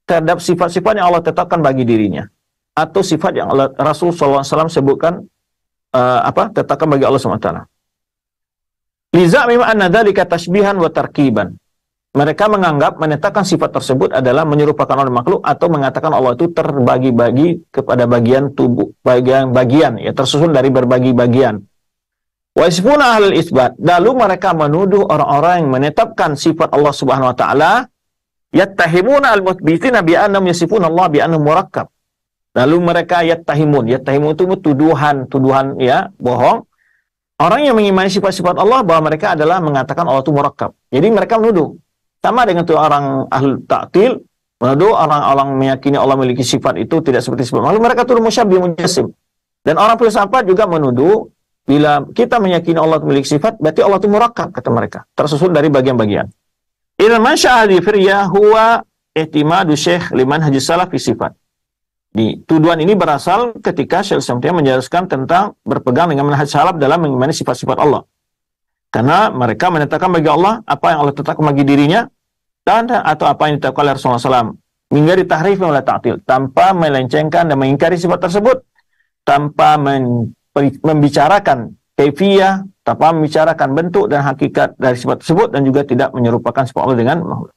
terhadap sifat-sifat yang Allah tetapkan bagi dirinya, atau sifat yang Rasul SAW sebutkan tetapkan bagi Allah SWT. Liza memang anna dzalika tashbihan wa tarkiban. Mereka menganggap menetapkan sifat tersebut adalah menyerupakan oleh makhluk, atau mengatakan Allah itu terbagi-bagi kepada bagian tubuh, bagian-bagian, ya, tersusun dari berbagi bagian. Wa isfuna ahlul isbat. Lalu mereka menuduh orang-orang yang menetapkan sifat Allah Subhanahu wa taala, yattahimuna al-mutsbitina bi annahum yasifuna Allah bi annahu murakkab. Lalu mereka yattahimun itu tuduhan, ya, bohong. Orang yang mengimani sifat-sifat Allah bahwa mereka adalah mengatakan Allah itu murakkab. Jadi mereka menuduh. Sama dengan itu orang ahli ta'til menuduh orang-orang meyakini Allah memiliki sifat itu tidak seperti sifat makhluk, mereka tuduh musyabbih mujassim. Dan orang filsafat juga menuduh bila kita meyakini Allah memiliki sifat, berarti Allah itu murakkab, kata mereka, tersusun dari bagian-bagian. Ilal mansya'ah di firya huwa ihtimadu syekh liman haji salaf fi sifat. Di tuduhan ini berasal ketika Syaikhul Islam Taimiyah menjelaskan tentang berpegang dengan manhaj salaf dalam mengimani sifat-sifat Allah. Karena mereka menetapkan bagi Allah apa yang Allah tetapkan bagi dirinya, dan atau apa yang ditetapkan oleh Rasulullah SAW. Hingga ditahrif oleh ta'til, tanpa melencengkan dan mengingkari sifat tersebut, tanpa membicarakan kaifiyah, tanpa membicarakan bentuk dan hakikat dari sifat tersebut, dan juga tidak menyerupakan sifat Allah dengan makhluk.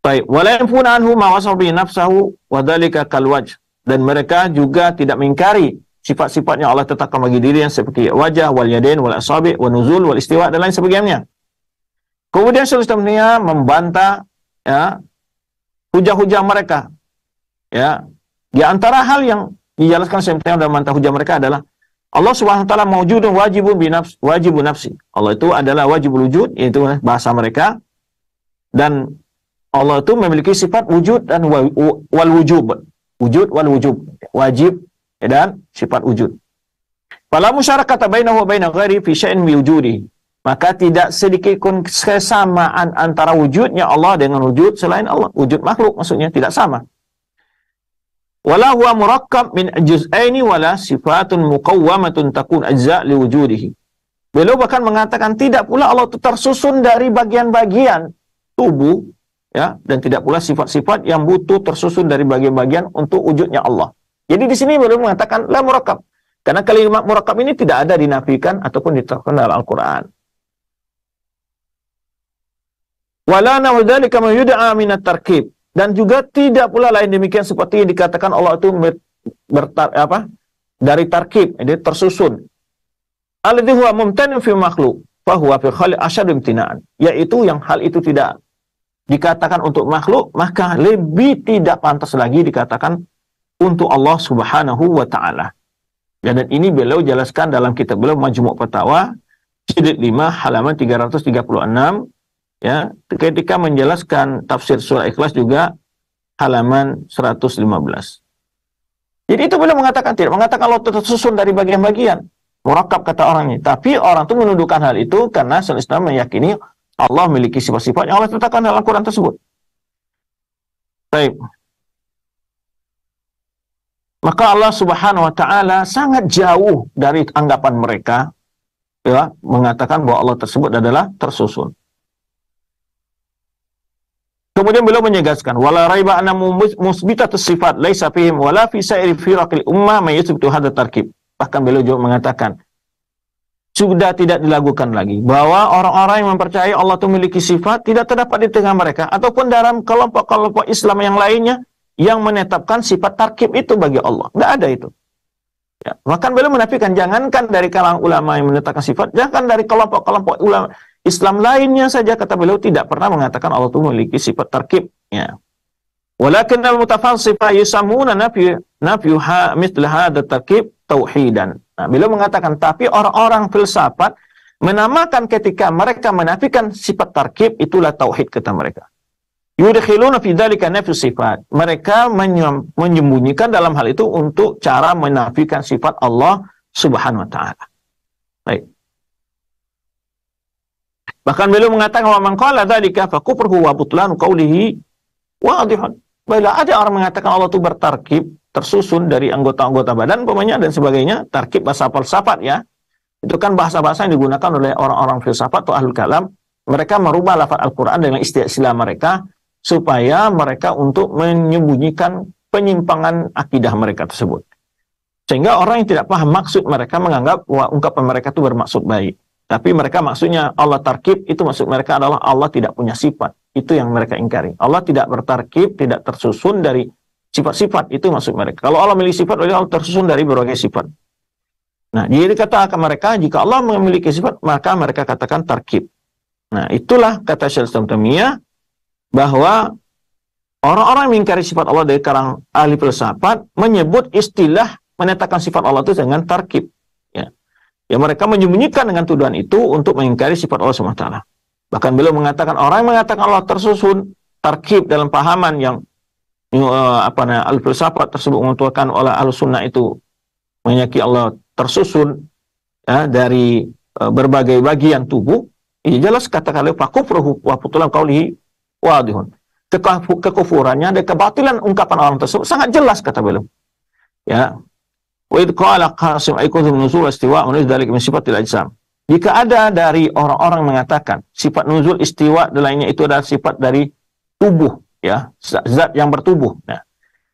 Baik, wala yanfuna anhu ma wasafa bi nafsahu wa dzalika kal wajh. Dan mereka juga tidak mengingkari sifat-sifatnya Allah tetapkan bagi diri yang seperti wajah, wal yadain, wal asabi, wal nuzul, wal istiwa, dan lain sebagainya. Kemudian Syaikhul Islam Taimiyah membantah, ya, hujah-hujah mereka. Ya, di antara hal yang dijelaskan Syaikhul Islam Taimiyah dalam membantah hujah mereka adalah Allah Subhanahu wa taala maujudun wajibun nafsi. Allah itu adalah wajibul wujud, yaitu bahasa mereka. Dan Allah itu memiliki sifat wujud dan wal wujub. Wujud wal wujub. Wajib dan sifat wujud. Fala musyarakata bainahu wa bain ghairi fi syai'in bi wujudi. Maka tidak sedikit pun kesamaan antara wujudnya Allah dengan wujud selain Allah. Wujud makhluk maksudnya tidak sama. Wala huwa murakkab min juz'aini wala sifatun muqawwamatun takun ajza' li wujudihi. Beliau bahkan mengatakan tidak pula Allah itu tersusun dari bagian-bagian tubuh, ya, dan tidak pula sifat-sifat yang butuh tersusun dari bagian-bagian untuk wujudnya Allah. Jadi di sini beliau mengatakan la murakkab. Karena kalimat murakkab ini tidak ada dinafikan ataupun diterangkan dalam Al-Qur'an. Wala nahu dzalika ma yud'a min at-tarkib. Dan juga tidak pula lain demikian seperti yang dikatakan Allah itu dari tarkib, jadi tersusun. Alladhi huwa mumtani fi makhluk, fa huwa fi khaliq asyadu imtina'an. Yaitu yang hal itu tidak dikatakan untuk makhluk, maka lebih tidak pantas lagi dikatakan untuk Allah Subhanahu wa taala. Dan ini beliau jelaskan dalam kitab beliau Majmu' Fatawa jilid 5 halaman 336, ya, ketika menjelaskan tafsir surah Ikhlas juga halaman 115. Jadi itu beliau mengatakan, tidak mengatakan Allah tersusun dari bagian-bagian, murakkab kata orangnya. Tapi orang itu menuduhkan hal itu karena Islam meyakini Allah memiliki sifat-sifat yang Allah tetapkan dalam Al-Quran tersebut. Baik. Maka Allah Subhanahu wa taala sangat jauh dari anggapan mereka, ya, mengatakan bahwa Allah tersebut adalah tersusun. Kemudian beliau menegaskan, wala raiba anna musbitatus sifat laisa fihim wala fi sa'iri firaqil ummah may yuthbitu hadha tarkib. Bahkan beliau juga mengatakan, sudah tidak dilakukan lagi bahwa orang-orang yang mempercayai Allah itu memiliki sifat tidak terdapat di tengah mereka ataupun dalam kelompok-kelompok Islam yang lainnya yang menetapkan sifat tarkib itu bagi Allah. Tidak ada itu. Ya, bahkan beliau menafikan, jangankan dari kalangan ulama yang menetapkan sifat, jangan dari kelompok-kelompok ulama Islam lainnya saja, kata beliau, tidak pernah mengatakan Allah itu memiliki sifat tarkib. Ya. Walakin al-mutafalsifah yusamuna nafyuha mithla hadha tarkib tauhidan. Nah, beliau mengatakan, tapi orang-orang filsafat menamakan ketika mereka menafikan sifat tarkib itulah tauhid, kata mereka. Yudkhiluna fi dzalika nafyu sifat. Mereka menyembunyikan dalam hal itu untuk cara menafikan sifat Allah Subhanahu wa taala. Baik. Bahkan beliau mengatakan, wa man qala dzalika fa kufruhu wa butlanu qawlihi wadihun. Bila ada orang mengatakan Allah itu bertarkib, tersusun dari anggota-anggota badan, umpamanya, dan sebagainya, tarkib bahasa filsafat, ya. Itu kan bahasa-bahasa yang digunakan oleh orang-orang filsafat atau ahlul kalam. Mereka merubah lafaz Al-Qur'an dengan istilah mereka supaya mereka untuk menyembunyikan penyimpangan akidah mereka tersebut. Sehingga orang yang tidak paham maksud mereka menganggap bahwa ungkapan mereka itu bermaksud baik. Tapi mereka maksudnya Allah tarkib, itu maksud mereka adalah Allah tidak punya sifat. Itu yang mereka ingkari. Allah tidak bertarkib, tidak tersusun dari sifat-sifat, itu maksud mereka. Kalau Allah memiliki sifat, Allah tersusun dari berbagai sifat. Nah, jadi katakan mereka, jika Allah memiliki sifat, maka mereka katakan tarkib. Nah, itulah kata Syekh Islam Taimiyah, bahwa orang-orang yang mengingkari sifat Allah dari kalangan ahli filsafat menyebut istilah menetapkan sifat Allah itu dengan tarkib. Ya, mereka menyembunyikan dengan tuduhan itu untuk mengingkari sifat Allah SWT. Bahkan beliau mengatakan, orang yang mengatakan Allah tersusun, tarkib dalam pahaman yang al-filsafat tersebut mengumpulkan oleh al-sunnah itu menyaki Allah tersusun, ya, dari berbagai bagian tubuh, ya jelas katakan beliau, fakufruhu wa putulan qawlihi wadihun. Kekufurannya dan kebatilan ungkapan orang tersebut sangat jelas, kata beliau. Ya. Wa idh qala qasim aykuthum nuzul istiwa wa dzalik min sifatil ajsam. Jika ada dari orang-orang mengatakan sifat nuzul, istiwa dan lainnya itu adalah sifat dari tubuh, ya, zat yang bertubuh. Nah,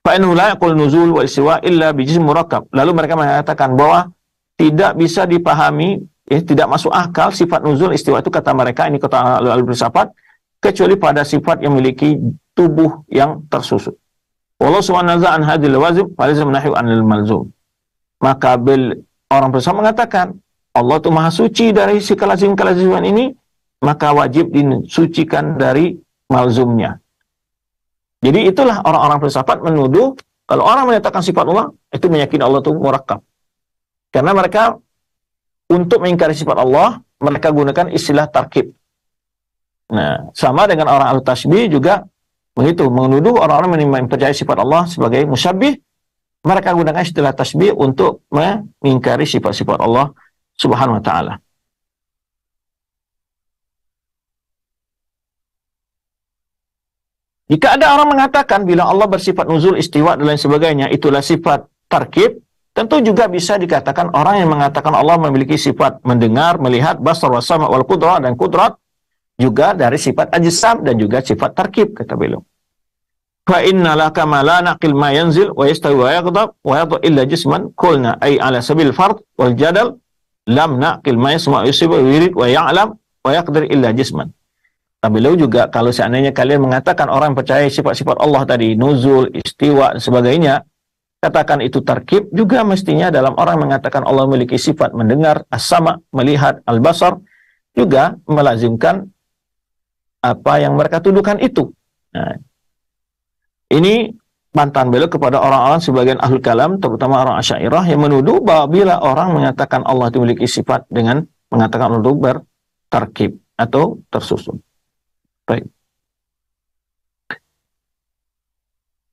fa innahu la yaqul nuzul wa istiwa illa bi jism murakkab. Lalu mereka mengatakan bahwa tidak bisa dipahami, ya, tidak masuk akal sifat nuzul istiwa itu, kata mereka, ini kata al-filsafat, kecuali pada sifat yang memiliki tubuh yang tersusun. Wallahu subhanahu wa ta'ala an hadhil lawazim wa lazim nahyu anil malzum. Maka orang filsafat mengatakan Allah itu maha suci dari si kelazim-kelaziman ini, maka wajib disucikan dari malzumnya. Jadi itulah orang-orang filsafat menuduh kalau orang menyatakan sifat Allah itu meyakini Allah itu murakkab. Karena mereka untuk mengingkari sifat Allah mereka gunakan istilah tarkib. Nah, sama dengan orang al-tasbih juga begitu, menuduh orang-orang yang percaya sifat Allah sebagai musyabbih. Mereka gunakan istilah tasbih untuk mengingkari sifat-sifat Allah Subhanahu wa ta'ala. Jika ada orang mengatakan bila Allah bersifat nuzul, istiwa dan lain sebagainya itulah sifat tarkib, tentu juga bisa dikatakan orang yang mengatakan Allah memiliki sifat mendengar, melihat, basar, wasama, wal qudrah dan qudrat juga dari sifat ajsam dan juga sifat tarkib, kata beliau. Fa inna laka ma la naqil ma yanzil wa yastawi wa yaghdab wa yadhu illa jisman qulna ay ala sabil fard wal jadal lam naqil ma yasma yusib wa yurid wa ya'lam wa yaqdir illa jisman. Beliau juga, kalau seandainya kalian mengatakan orang yang percaya sifat-sifat Allah tadi, nuzul, istiwa dan sebagainya, katakan itu tarkib, juga mestinya dalam orang mengatakan Allah memiliki sifat mendengar, as-sama, melihat, al-basar, juga melazimkan apa yang mereka tuduhkan itu. Nah, ini bantahan beliau kepada orang-orang sebagian ahlul kalam, terutama orang Asy'ariyah yang menuduh bahwa bila orang mengatakan Allah itu memiliki sifat dengan mengatakan Allah itu bertarkib atau tersusun. Baik.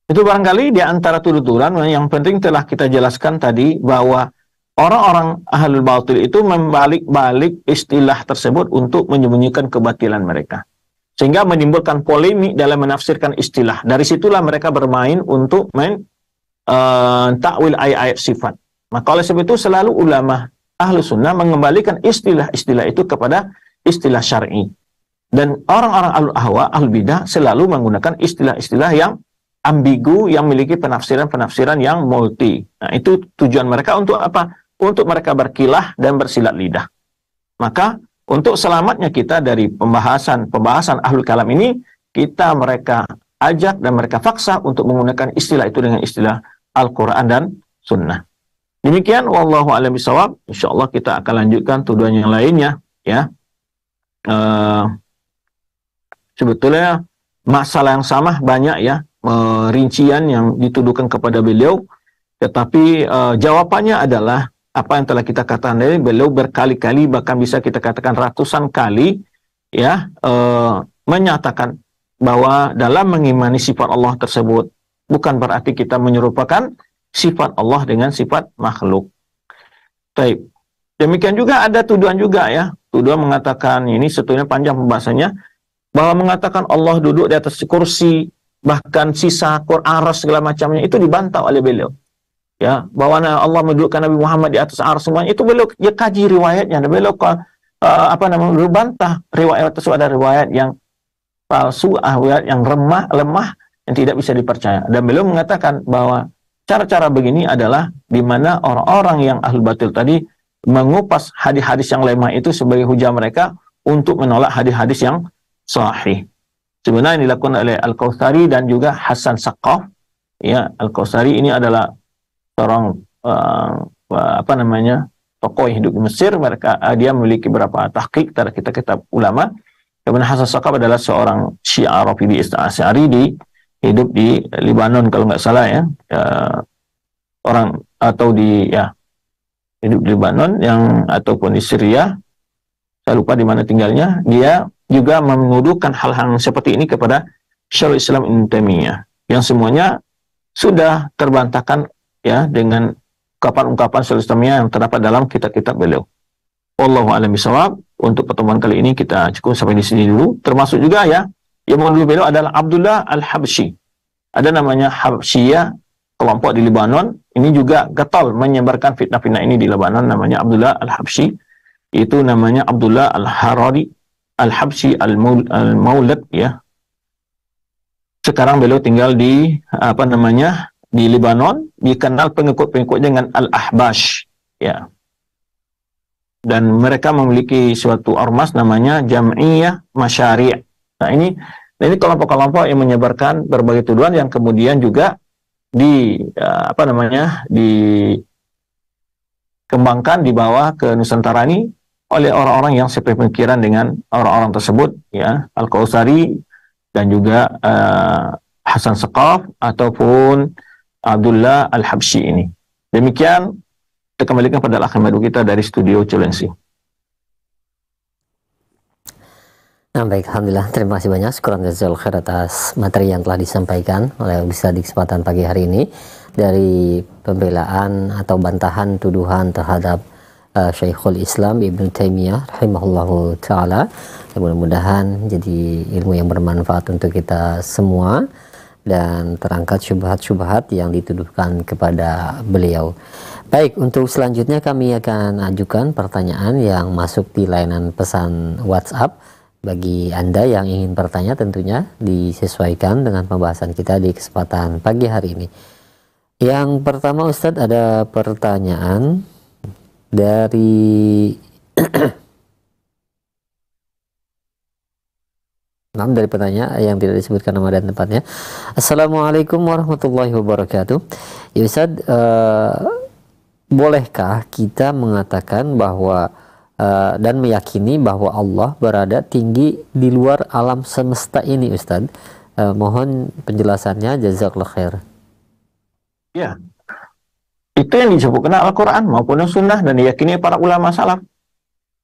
Itu barangkali di antara tuduhan yang penting telah kita jelaskan tadi, bahwa orang-orang ahlul batil itu membalik-balik istilah tersebut untuk menyembunyikan kebatilan mereka. Sehingga menimbulkan polemik dalam menafsirkan istilah. Dari situlah mereka bermain untuk takwil ayat-ayat sifat. Maka oleh sebab itu selalu ulama ahlu sunnah mengembalikan istilah-istilah itu kepada istilah syar'i. Dan orang-orang ahlul ahwa, ahlul bidah selalu menggunakan istilah-istilah yang ambigu, yang memiliki penafsiran-penafsiran yang multi. Nah, itu tujuan mereka untuk apa? Untuk mereka berkilah dan bersilat lidah. Maka untuk selamatnya kita dari pembahasan ahlul kalam ini, kita mereka ajak dan mereka paksa untuk menggunakan istilah itu dengan istilah Al-Quran dan Sunnah. Demikian, wallahu a'lam bishawab. Insyaallah kita akan lanjutkan tuduhan yang lainnya, ya. Sebetulnya masalah yang sama banyak, ya, rincian yang dituduhkan kepada beliau, tetapi jawabannya adalah apa yang telah kita katakan tadi. Beliau berkali-kali, bahkan bisa kita katakan ratusan kali, ya, menyatakan bahwa dalam mengimani sifat Allah tersebut bukan berarti kita menyerupakan sifat Allah dengan sifat makhluk. Baik. Demikian juga ada tuduhan juga, ya. Tuduhan mengatakan, ini sebetulnya panjang pembahasannya, bahwa mengatakan Allah duduk di atas kursi, bahkan sisa Quran segala macamnya itu dibantah oleh beliau. Ya, bahwa Allah mendudukkan Nabi Muhammad di atas arsy semuanya itu beliau ya kaji riwayatnya, dan beliau beliau bantah riwayat tersebut ada riwayat yang palsu, riwayat yang lemah yang tidak bisa dipercaya. Dan beliau mengatakan bahwa cara-cara begini adalah di mana orang-orang yang ahlul batil tadi mengupas hadis-hadis yang lemah itu sebagai hujah mereka untuk menolak hadis-hadis yang sahih. Sebenarnya yang dilakukan oleh Al-Kautsari dan juga Hasan Saqaf. Ya, Al-Kautsari ini adalah seorang tokoh yang hidup di Mesir. Dia memiliki beberapa tahqiq terhadap kitab-kitab ulama. Kemudian Hasan Saqaf adalah seorang Syiah Rafidhi Asy'ari hidup di Lebanon kalau nggak salah, ya, hidup di Lebanon ataupun di Syria, saya lupa di mana tinggalnya. Dia juga menuduhkan hal-hal seperti ini kepada Syekhul Islam Ibnu Taimiyah, yang semuanya sudah terbantahkan, ya, dengan ungkapan-ungkapan Syekhul Islam yang terdapat dalam kitab-kitab beliau. Wallahu a'lam bishawab. Untuk pertemuan kali ini kita cukup sampai di sini dulu. Termasuk juga, ya, yang menuduh beliau adalah Abdullah Al-Habsyi. Ada namanya Habsyiyah, kelompok di Lebanon. Ini juga getol menyebarkan fitnah-fitnah ini di Lebanon. Namanya Abdullah Al-Habsyi. Itu namanya Abdullah Al-Harari Al-Habsyi Al-Maulad, ya. Sekarang beliau tinggal di di Lebanon, dikenal pengikut-pengikut dengan Al-Ahbash, ya. Dan mereka memiliki suatu ormas namanya Jam'iyah Masyari'. Nah, ini kelompok-kelompok yang menyebarkan berbagai tuduhan yang kemudian juga dikembangkan, dibawa ke Nusantara ini oleh orang-orang yang sepemikiran dengan orang-orang tersebut, ya, Al-Kautsari dan juga Hasan Saqaf ataupun Abdullah Al-Habsyi ini. Demikian, kita kembalikan pada akhir kita dari studio Cilengsi. Nah, baik, alhamdulillah, terima kasih banyak. Syukran jazakallahu khair atas materi yang telah disampaikan oleh Ustaz di kesempatan pagi hari ini, dari pembelaan atau bantahan tuduhan terhadap Syekhul Islam Ibnu Taimiyah rahimahullahu taala. Mudah-mudahan jadi ilmu yang bermanfaat untuk kita semua dan terangkat syubhat-syubhat yang dituduhkan kepada beliau. Baik, untuk selanjutnya kami akan ajukan pertanyaan yang masuk di layanan pesan WhatsApp. Bagi Anda yang ingin bertanya, tentunya disesuaikan dengan pembahasan kita di kesempatan pagi hari ini. Yang pertama, Ustadz, ada pertanyaan dari dari penanya yang tidak disebutkan nama dan tempatnya. Assalamualaikum warahmatullahi wabarakatuh. Ya Ustadz, bolehkah kita mengatakan bahwa dan meyakini bahwa Allah berada tinggi di luar alam semesta ini, Ustadz? Mohon penjelasannya, jazakallahu khair. Ya, itu yang disebutkan Al-Quran maupun Sunnah dan diyakini para ulama salaf,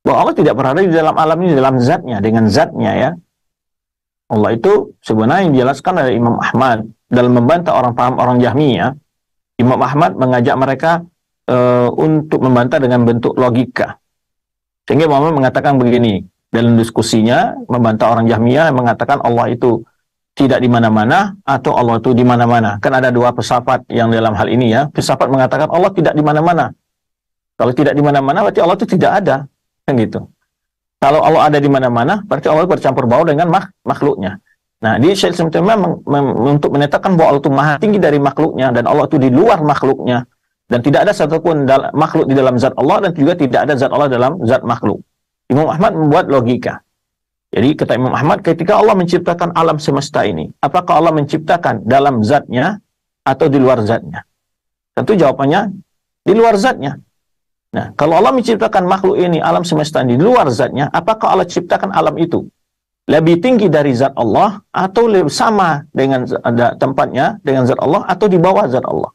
bahwa Allah tidak berada di dalam alam ini, dalam zatnya, dengan zatnya, ya. Allah itu sebenarnya dijelaskan oleh Imam Ahmad dalam membantah orang paham orang Jahmiyah. Imam Ahmad mengajak mereka untuk membantah dengan bentuk logika. Sehingga Imam Ahmad mengatakan begini dalam diskusinya, membantah orang Jahmiyah yang mengatakan Allah itu tidak di mana-mana atau Allah itu di mana-mana. Kan ada dua filsafat yang dalam hal ini ya. Filsafat mengatakan Allah tidak di mana-mana. Kalau tidak di mana-mana berarti Allah itu tidak ada. Kan gitu. Kalau Allah ada di mana-mana berarti Allah bercampur baur dengan makhluknya. Nah, di Syekh Islam untuk menetapkan bahwa Allah itu maha tinggi dari makhluknya dan Allah itu di luar makhluknya dan tidak ada satupun makhluk di dalam zat Allah dan juga tidak ada zat Allah dalam zat makhluk. Imam Ahmad membuat logika. Jadi kata Imam Ahmad, ketika Allah menciptakan alam semesta ini, apakah Allah menciptakan dalam zatnya atau di luar zatnya? Tentu jawabannya di luar zatnya. Nah, kalau Allah menciptakan makhluk ini, alam semesta ini di luar zatnya, apakah Allah ciptakan alam itu lebih tinggi dari zat Allah atau lebih sama dengan tempatnya dengan zat Allah atau di bawah zat Allah?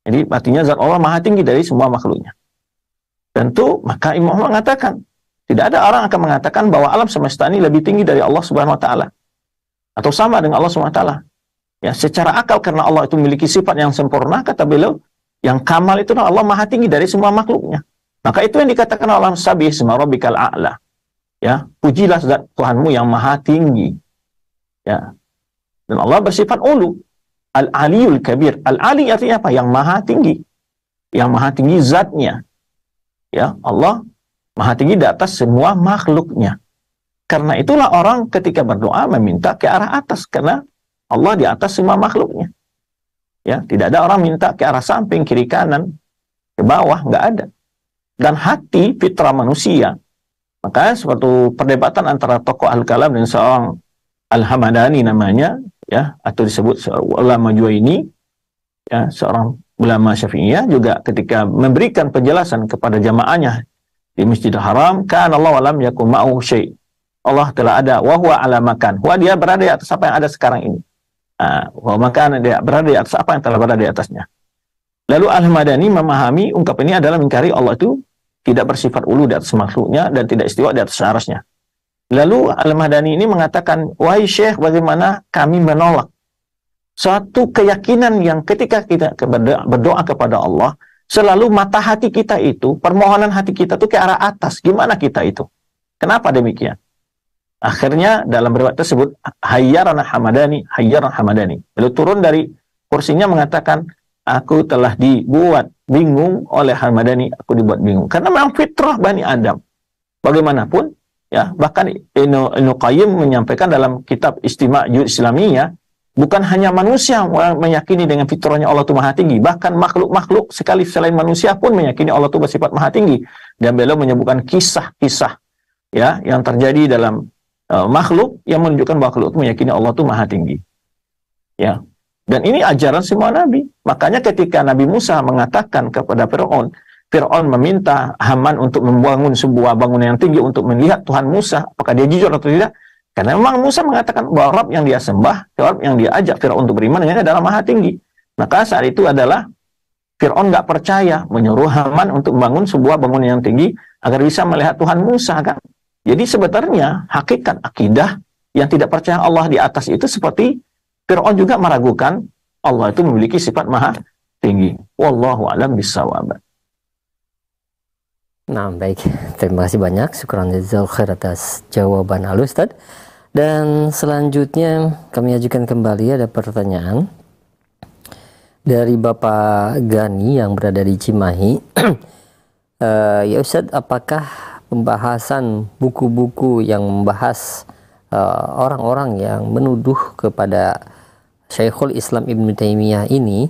Jadi artinya zat Allah maha tinggi dari semua makhluknya. Tentu maka Imam Ahmad mengatakan tidak ada orang akan mengatakan bahwa alam semesta ini lebih tinggi dari Allah Subhanahu wa taala atau sama dengan Allah Subhanahu wa taala. Ya, secara akal karena Allah itu memiliki sifat yang sempurna, kata beliau, yang kamal itu Allah maha tinggi dari semua makhluknya. Maka itu yang dikatakan Allah Sabih isma rabbikal a'la. Ya, pujilah zat Tuhanmu yang maha tinggi. Ya. Dan Allah bersifat ulu. Al-Aliyul Kabir. Al-Ali artinya apa? Yang maha tinggi. Yang maha tinggi zatnya. Ya, Allah maha tinggi di atas semua makhluknya. Karena itulah orang ketika berdoa meminta ke arah atas. Karena Allah di atas semua makhluknya. Ya, tidak ada orang minta ke arah samping, kiri, kanan, ke bawah, nggak ada. Dan hati fitrah manusia, maka suatu perdebatan antara tokoh Al-Kalam dan seorang Al-Hamadani namanya, ya, atau disebut ulama Juwaini, ya, seorang ulama Syafi'iyah juga ketika memberikan penjelasan kepada jamaahnya di Masjidil Haram, kan Allah walam yakum ma'u syai'. Allah telah ada, wa huwa ala makan. Wah, dia berada di atas apa yang ada sekarang ini. Wa makan, dia berada di atas apa yang telah berada di atasnya. Lalu Al-Hamadani memahami ungkapan ini adalah mengingkari Allah itu tidak bersifat ulu di atas makhluknya dan tidak istiwa di atas arasnya. Lalu Al-Madani ini mengatakan, wahai Syekh, bagaimana kami menolak suatu keyakinan yang ketika kita berdoa kepada Allah, selalu mata hati kita itu, permohonan hati kita itu ke arah atas. Gimana kita itu? Kenapa demikian? Akhirnya dalam riwayat tersebut, Hayyarana Hamadani, Lalu turun dari kursinya mengatakan, aku telah dibuat bingung oleh Hamadani, aku dibuat bingung. Karena memang fitrah Bani Adam. Bagaimanapun, ya, bahkan Ibnu Qayyim menyampaikan dalam kitab Istima' Islamiyah, bukan hanya manusia meyakini dengan fitrahnya Allah itu maha tinggi, bahkan makhluk-makhluk sekali selain manusia pun meyakini Allah itu bersifat maha tinggi. Dan beliau menyebutkan kisah-kisah, ya, yang terjadi dalam makhluk yang menunjukkan bahwa makhluk itu meyakini Allah itu maha tinggi. Ya. Dan ini ajaran semua nabi. Makanya ketika Nabi Musa mengatakan kepada Fir'aun meminta Haman untuk membangun sebuah bangunan yang tinggi untuk melihat Tuhan Musa, apakah dia jujur atau tidak? Karena memang Musa mengatakan bahwa Rabb yang dia sembah, Rabb yang dia ajak Fir'aun untuk beriman dengan adalah maha tinggi. Maka saat itu adalah Fir'aun nggak percaya, menyuruh Haman untuk membangun sebuah bangunan yang tinggi agar bisa melihat Tuhan Musa, kan? Jadi sebenarnya hakikat akidah yang tidak percaya Allah di atas itu seperti Fir'aun juga meragukan Allah itu memiliki sifat maha tinggi. Wallahu a'lam bishawab. Nah, baik. Terima kasih banyak. Syukran jazakallahu khair atas jawaban Al-Ustaz. Dan selanjutnya kami ajukan kembali ada pertanyaan dari Bapak Gani yang berada di Cimahi. Ya Ustaz, apakah pembahasan buku-buku yang membahas orang-orang yang menuduh kepada Syekhul Islam Ibn Taimiyah ini,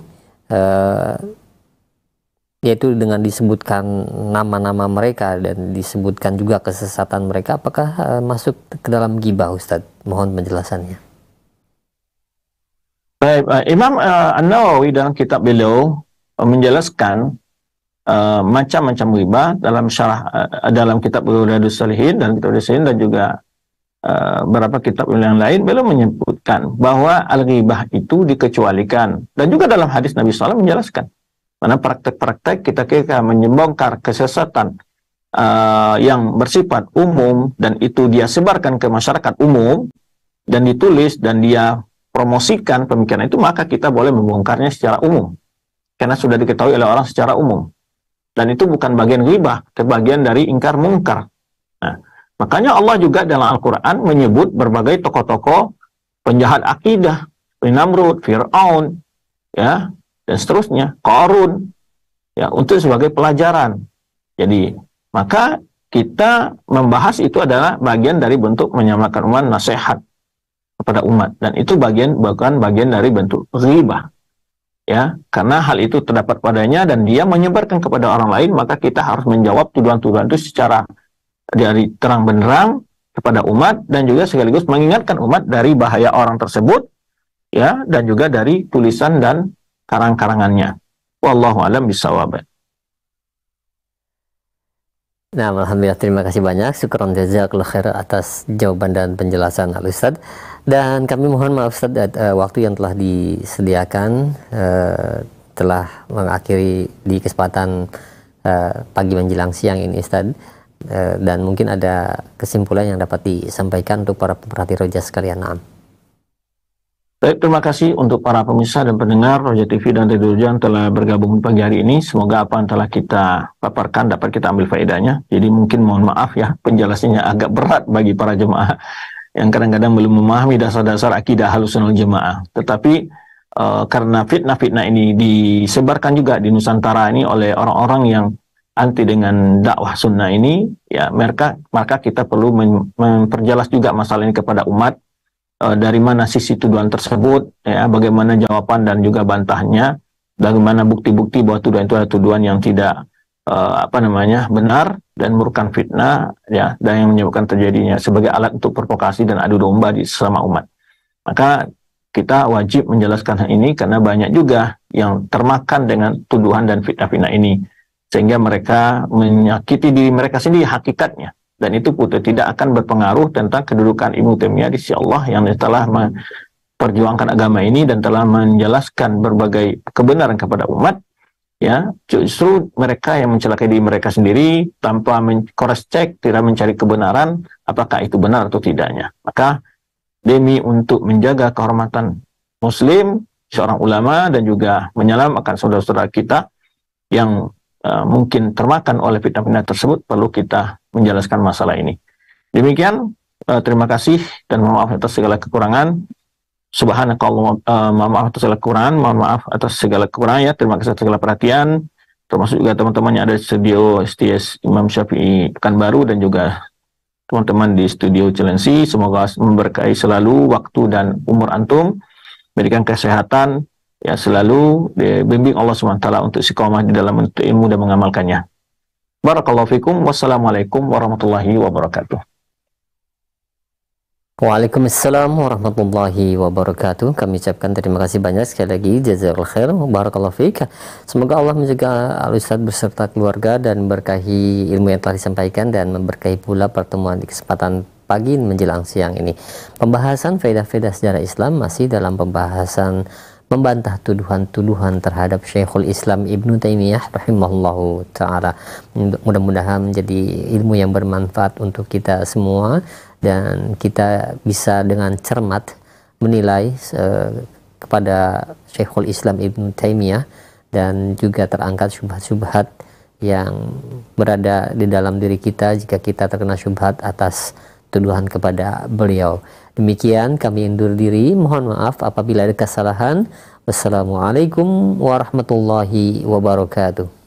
yaitu dengan disebutkan nama-nama mereka dan disebutkan juga kesesatan mereka, apakah masuk ke dalam ghibah, Ustaz? Mohon penjelasannya. Baik, Imam An-Nawawi dalam kitab beliau menjelaskan macam-macam ghibah dalam syarah dalam kitab Riyadhus Shalihin dan kitab Riyadhus Shalihin dan juga beberapa kitab yang lain. Beliau menyebutkan bahwa al-ghibah itu dikecualikan, dan juga dalam hadis Nabi SAW menjelaskan mana praktek-praktek kita menyembongkar kesesatan yang bersifat umum dan itu dia sebarkan ke masyarakat umum dan ditulis dan dia promosikan pemikiran itu, maka kita boleh membongkarnya secara umum karena sudah diketahui oleh orang secara umum. Dan itu bukan bagian ghibah, itu bagian dari ingkar mungkar. Nah, makanya Allah juga dalam Al-Quran menyebut berbagai tokoh-tokoh penjahat akidah, Namrud, Fir'aun, ya, dan seterusnya, Qarun, ya, untuk sebagai pelajaran. Jadi, maka kita membahas itu adalah bagian dari bentuk menyamakan umat, nasihat kepada umat, dan itu bukan bagian dari bentuk ghibah, ya, karena hal itu terdapat padanya dan dia menyebarkan kepada orang lain, maka kita harus menjawab tuduhan-tuduhan itu secara dari terang benderang kepada umat, dan juga sekaligus mengingatkan umat dari bahaya orang tersebut, ya, dan juga dari tulisan dan karang-karangannya. Wallahu a'lam bishawab. Nah, alhamdulillah, terima kasih banyak. Syukran jazakallahu khair atas jawaban dan penjelasan Al-Ustadz. Dan kami mohon maaf Ustadz, waktu yang telah disediakan telah mengakhiri di kesempatan pagi menjelang siang ini Ustadz. Dan mungkin ada kesimpulan yang dapat disampaikan untuk para pemerhati Roja sekalian. Naam. Baik, terima kasih untuk para pemirsa dan pendengar Roja TV dan Radio Roja yang telah bergabung pagi hari ini. Semoga apa yang telah kita paparkan dapat kita ambil faedahnya. Jadi mungkin mohon maaf ya, penjelasannya agak berat bagi para jemaah yang kadang-kadang belum memahami dasar-dasar akidah Ahlussunnah wal Jamaah. Tetapi karena fitnah-fitnah ini disebarkan juga di Nusantara ini oleh orang-orang yang anti dengan dakwah sunnah ini, ya, maka kita perlu memperjelas juga masalah ini kepada umat. Dari mana sisi tuduhan tersebut, ya, bagaimana jawaban dan juga bantahnya, bagaimana bukti-bukti bahwa tuduhan itu adalah tuduhan yang tidak benar dan merupakan fitnah, ya, dan yang menyebabkan terjadinya sebagai alat untuk provokasi dan adu domba di sesama umat. Maka kita wajib menjelaskan hal ini karena banyak juga yang termakan dengan tuduhan dan fitnah-fitnah ini, sehingga mereka menyakiti diri mereka sendiri hakikatnya. Dan itu pun tidak akan berpengaruh tentang kedudukan Ibnu Taimiyah di sisi Allah yang telah memperjuangkan agama ini dan telah menjelaskan berbagai kebenaran kepada umat, ya. Justru mereka yang mencelakai diri mereka sendiri tanpa cross check, tidak mencari kebenaran apakah itu benar atau tidaknya. Maka demi untuk menjaga kehormatan muslim, seorang ulama, dan juga menyelamatkan saudara-saudara kita yang mungkin termakan oleh fitnah-fitnah tersebut, perlu kita menjelaskan masalah ini. Demikian, terima kasih dan mohon maaf atas segala kekurangan. Subhanakallah, mohon maaf atas segala kekurangan, mohon maaf atas segala kekurangan, ya. Terima kasih atas segala perhatian, termasuk juga teman-teman yang ada di studio STS Imam Syafi'i Pekanbaru dan juga teman-teman di studio Cilengsi. Semoga memberkahi selalu waktu dan umur antum, berikan kesehatan, ya, selalu dibimbing Allah SWT untuk istiqomah di dalam menuntut ilmu dan mengamalkannya. Barakallahu fikum. Wassalamualaikum warahmatullahi wabarakatuh. Waalaikumsalam warahmatullahi wabarakatuh. Kami ucapkan terima kasih banyak sekali lagi, jazakallahu khair, barakallahu fiik. Semoga Allah menjaga Al-Ustadz beserta keluarga dan berkahi ilmu yang telah disampaikan dan memberkahi pula pertemuan di kesempatan pagi menjelang siang ini. Pembahasan faedah-faedah sejarah Islam masih dalam pembahasan membantah tuduhan-tuduhan terhadap Syekhul Islam Ibnu Taimiyah rahimahullahu ta'ala. Mudah-mudahan menjadi ilmu yang bermanfaat untuk kita semua dan kita bisa dengan cermat menilai kepada Syekhul Islam Ibnu Taimiyah dan juga terangkat syubhat-syubhat yang berada di dalam diri kita jika kita terkena syubhat atas tuduhan kepada beliau. Demikian kami undur diri, mohon maaf apabila ada kesalahan. Wassalamualaikum warahmatullahi wabarakatuh.